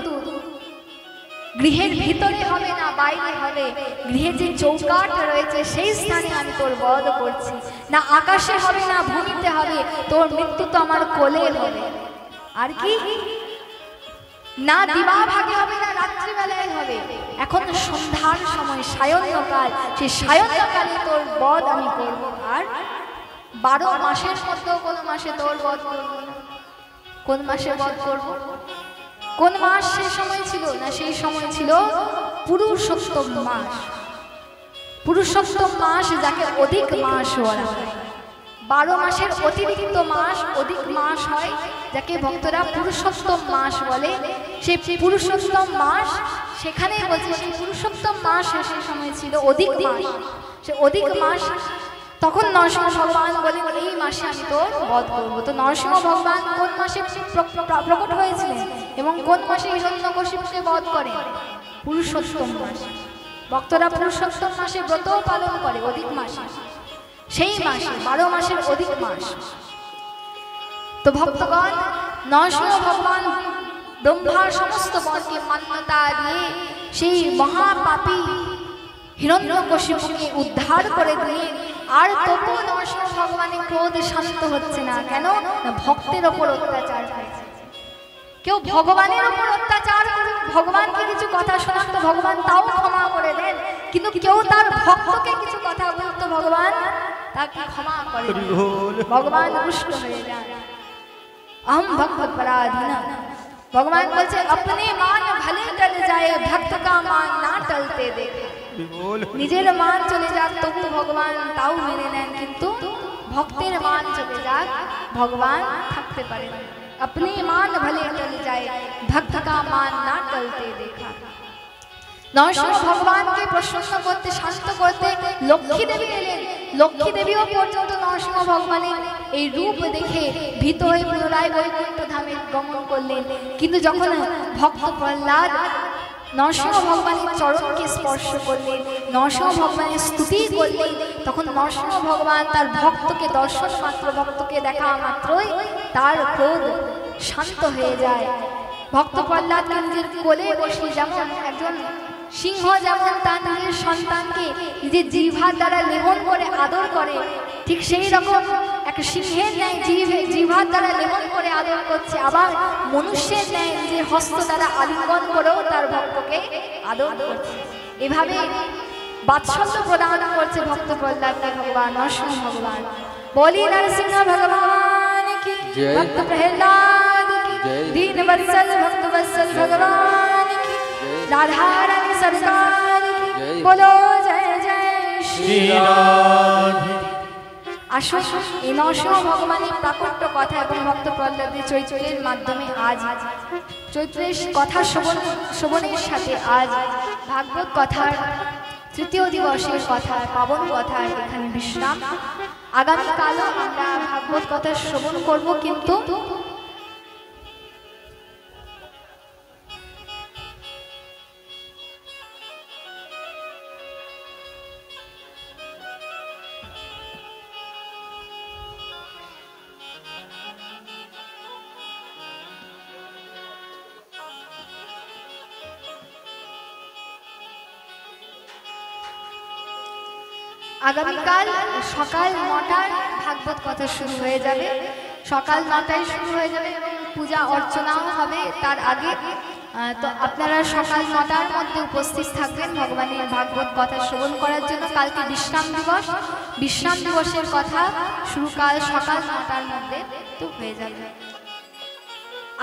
গৃহের ভিতরে হবে না বাইরে হবে, গৃহে যে চৌকাঠ রয়েছে সেই স্থানে আমি তোর বধ করছি। না আকাশে হবে না ভূমিতে হবে, তোর মৃত্যু তো আমার কোলে হবে। আর কি না দিবা ভাগে হবে, না রাত্রিবেলায় হবে, এখন সন্ধ্যার সময় সায়ন্তকাল, সেই সায়ন্তকালে তোর বধ আমি করব। আর 12 মাসের মধ্যেও কোন মাসে তোর বধ করব না। কোন মাসে বধ করব? কোন মাস সেই সময় ছিল না? সেই সময় ছিল পুরুষোত্তম মাস। পুরুষোত্তম মাস যাকে অধিক মাস বলা হয়। 12 মাসের অতিরিক্ত মাস অধিক মাস হয়, যাকে ভক্তরা পুরুষোত্তম মাস বলে। সেই পুরুষোত্তম মাস সেখানেই বলছে সেই পুরুষোত্তম মাস সেই সময় ছিল অধিক মাস। সে অধিক মাস তখন নরসিংহ ভগবান বলেন এই মাসে আমি তোর বধ করবো। তো নরসিংহ ভগবান কোন মাসে প্রকট হয়েছিলেন এবং কোন মাসে হিরণ্যকশিপুকে বধ করেন? পুরুষোত্তম মাসে। ভক্তরা পুরুষোত্তম মাসে ব্রত পালন করে অধিক মাসে, সেই মাসে 12 মাসের অধিক মাস। তো ভক্তগণ নরসিংহ ভগবান ব্রহ্মার সমস্ত বরকে মান্যতা দিয়ে সেই মহাপাপী হিরণ্যকশিপুকে উদ্ধার করে দিয়ে, আর তবুও নরসিংহ ভগবানের ক্রোধ শান্ত হচ্ছে না। কেন না ভক্তের ওপর অত্যাচার হয়েছে। কেউ ভগবানের ওপর অত্যাচার করুক, ভগবানকে কিছু কথা শোনান তো ভগবান তাও ক্ষমা করে দেন, কিন্তু কেউ তার ভক্তকে কিছু কথা বলতো ভগবান তাকে ক্ষমা করে না। ভগবান রুষ্ট হয়ে যান। अहम भक्त पराधीना। भगवान बोलते अपने मान भले टल जाए भक्त का मान ना टलते देखा। निजेर मान चले जाक तबु भगवान ताऊ मेने नेन किन्तु भक्तेर मान चले जाक भगवान थाकते पारे ना। अपने मान भले टल जाए भक्त का मान ना टलते देखा। नरसिंह भगवान के प्रसन्न करते शांत करते लक्ष्मी देवी एलेन। लक्ष्मी देवीও পর্যন্ত নরসিংহ ভগবানের এই রূপ দেখে ভীত হয়ে পুনরায় বৈকুণ্ঠ ধামে গমন করলেন। কিন্তু যখন ভক্ত প্রহ্লাদ নরসিংহ ভগবানের চরণকে স্পর্শ করলেন, নরসিংহ ভগবানের স্তুতি করলেন, তখন নরসিংহ ভগবান তার ভক্তকে দর্শন মাত্র, ভক্তকে দেখা মাত্রই তার ক্রোধ শান্ত হয়ে যায়। ভক্ত প্রহ্লাদকে নিজের কোলে বসিয়ে যেমন একজন সিংহ যেমন তার নিজের সন্তানকে নিজের জিহ্বার দ্বারা লেহন করে আদর করে, ঠিক সেই রকম এক সিংহের ন্যায় জিহ্বার দ্বারা লেহন করে আদর করছে, আবার মনুষ্যের ন্যায় নিজের হস্ত দ্বারা আলিঙ্গন করেও তার ভক্তকে আদর করছে। এভাবে বাৎসল্য প্রদান করছে ভক্ত প্রহ্লাদকে ভগবান নরসিংহ ভগবান। বলি নরসিংহ ভগবান কি, ভক্ত প্রহ্লাদ কি, দীন বৎসল ভক্ত বৎসল ভগবান কি, राधा रानी सरकार की बोलो जय जय श्री राधे। আসুন এই নরসিংহ ভগবানের প্রাকট্য কথা এবং ভক্ত প্রহ্লাদের চৈত্রের মাধ্যমে আজ চৈত্রের কথা শ্রবণের সাথে আজ ভাগবত কথার তৃতীয় দিবসের কথা, পাবন কথা এখানে বিশ্রাম। আগামীকালও আমরা ভাগবত কথা শ্রবণ করব, কিন্তু আগামীকাল সকাল ৯টায় ভাগবত কথা শুরু হয়ে যাবে। সকাল ৯টায় শুরু হয়ে যাবে এবং পূজা অর্চনাও হবে তার আগে। তো আপনারা সকাল ৯টার মধ্যে উপস্থিত থাকবেন ভগবানের ভাগবত কথা শ্রবণ করার জন্য। কালকে বিশ্রাম দিবস, বিশ্রাম দিবসের কথা শুরু কাল সকাল ৯টার মধ্যে তো হয়ে যাবে।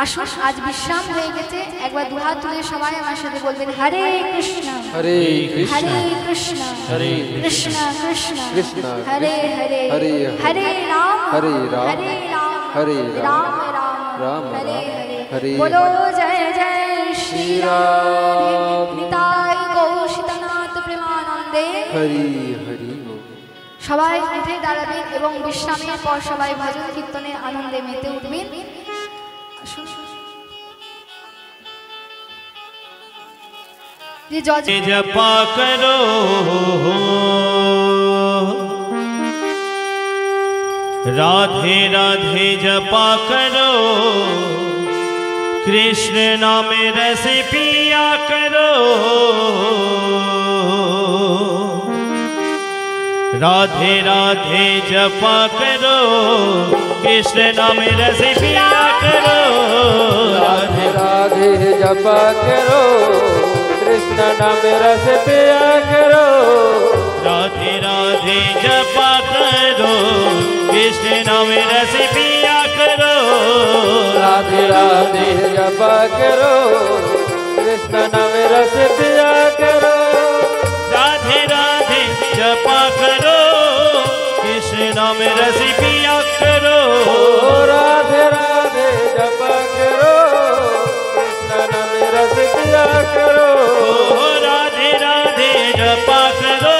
আসুন আজ বিশ্রাম হয়ে গেছে, একবার দুহাত তুলে সবাই আমার সাথে বলবেন হরে কৃষ্ণ হরে কৃষ্ণ হরে কৃষ্ণ হরে কৃষ্ণ কৃষ্ণ কৃষ্ণ হরে হরে হরে হরে রাম হরে রাম হরে রাম হরে রাম রাম রাম রাম হরে রাম হরে হরে बोलो जय जय श्री राम निताई गौशीतनाथ प्रेमानंदे হরি হরি ও। সবাই উঠে দাঁড়াবেন এবং বিশ্রামের পর সবাই ভজন কীর্তনের আনন্দে মেতে উঠবেন। जपा करो राधे राधे जपा करो, कृष्ण नाम रस पिया करो। राधे राधे जपा करो, कृष्ण नाम रस पिया करो। राधे राधे जपा करो, कृष्ण नाम रस पिया करो। राधे राधे जपा करो, कृष्ण नाम रस पिया करो। राधे राधे जपा करो, कृष्ण नाम रस पिया करो। राधे राधे जपा करो, कृष्ण नाम रस पिया करो। राधे राधे जपा करो, कृष्ण नाम रस पिया करो। राधे राधे जपा करो,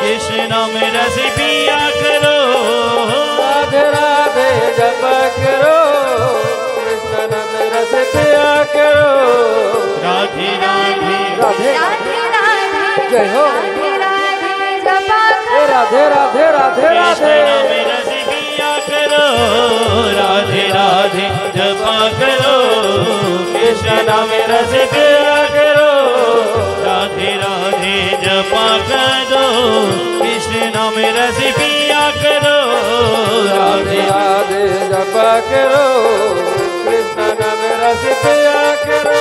कृष्ण नाम रस पिया करो। राधे राधे जपा करो, कृष्ण नाम रस पिया करो। राधे राधे राधे राधे राधे जय हो। राधे राधे जपा राधे राधे राधे कृष्ण राधे नाम रस पिया करो। राधे राधे जपा करो, कृष्ण नाम रस पिया करो। राधे राधे जपा करो, कृष्ण नाम रस पिया करो। राधे राधे जपा करो, कृष्ण नाम रस पिया करो।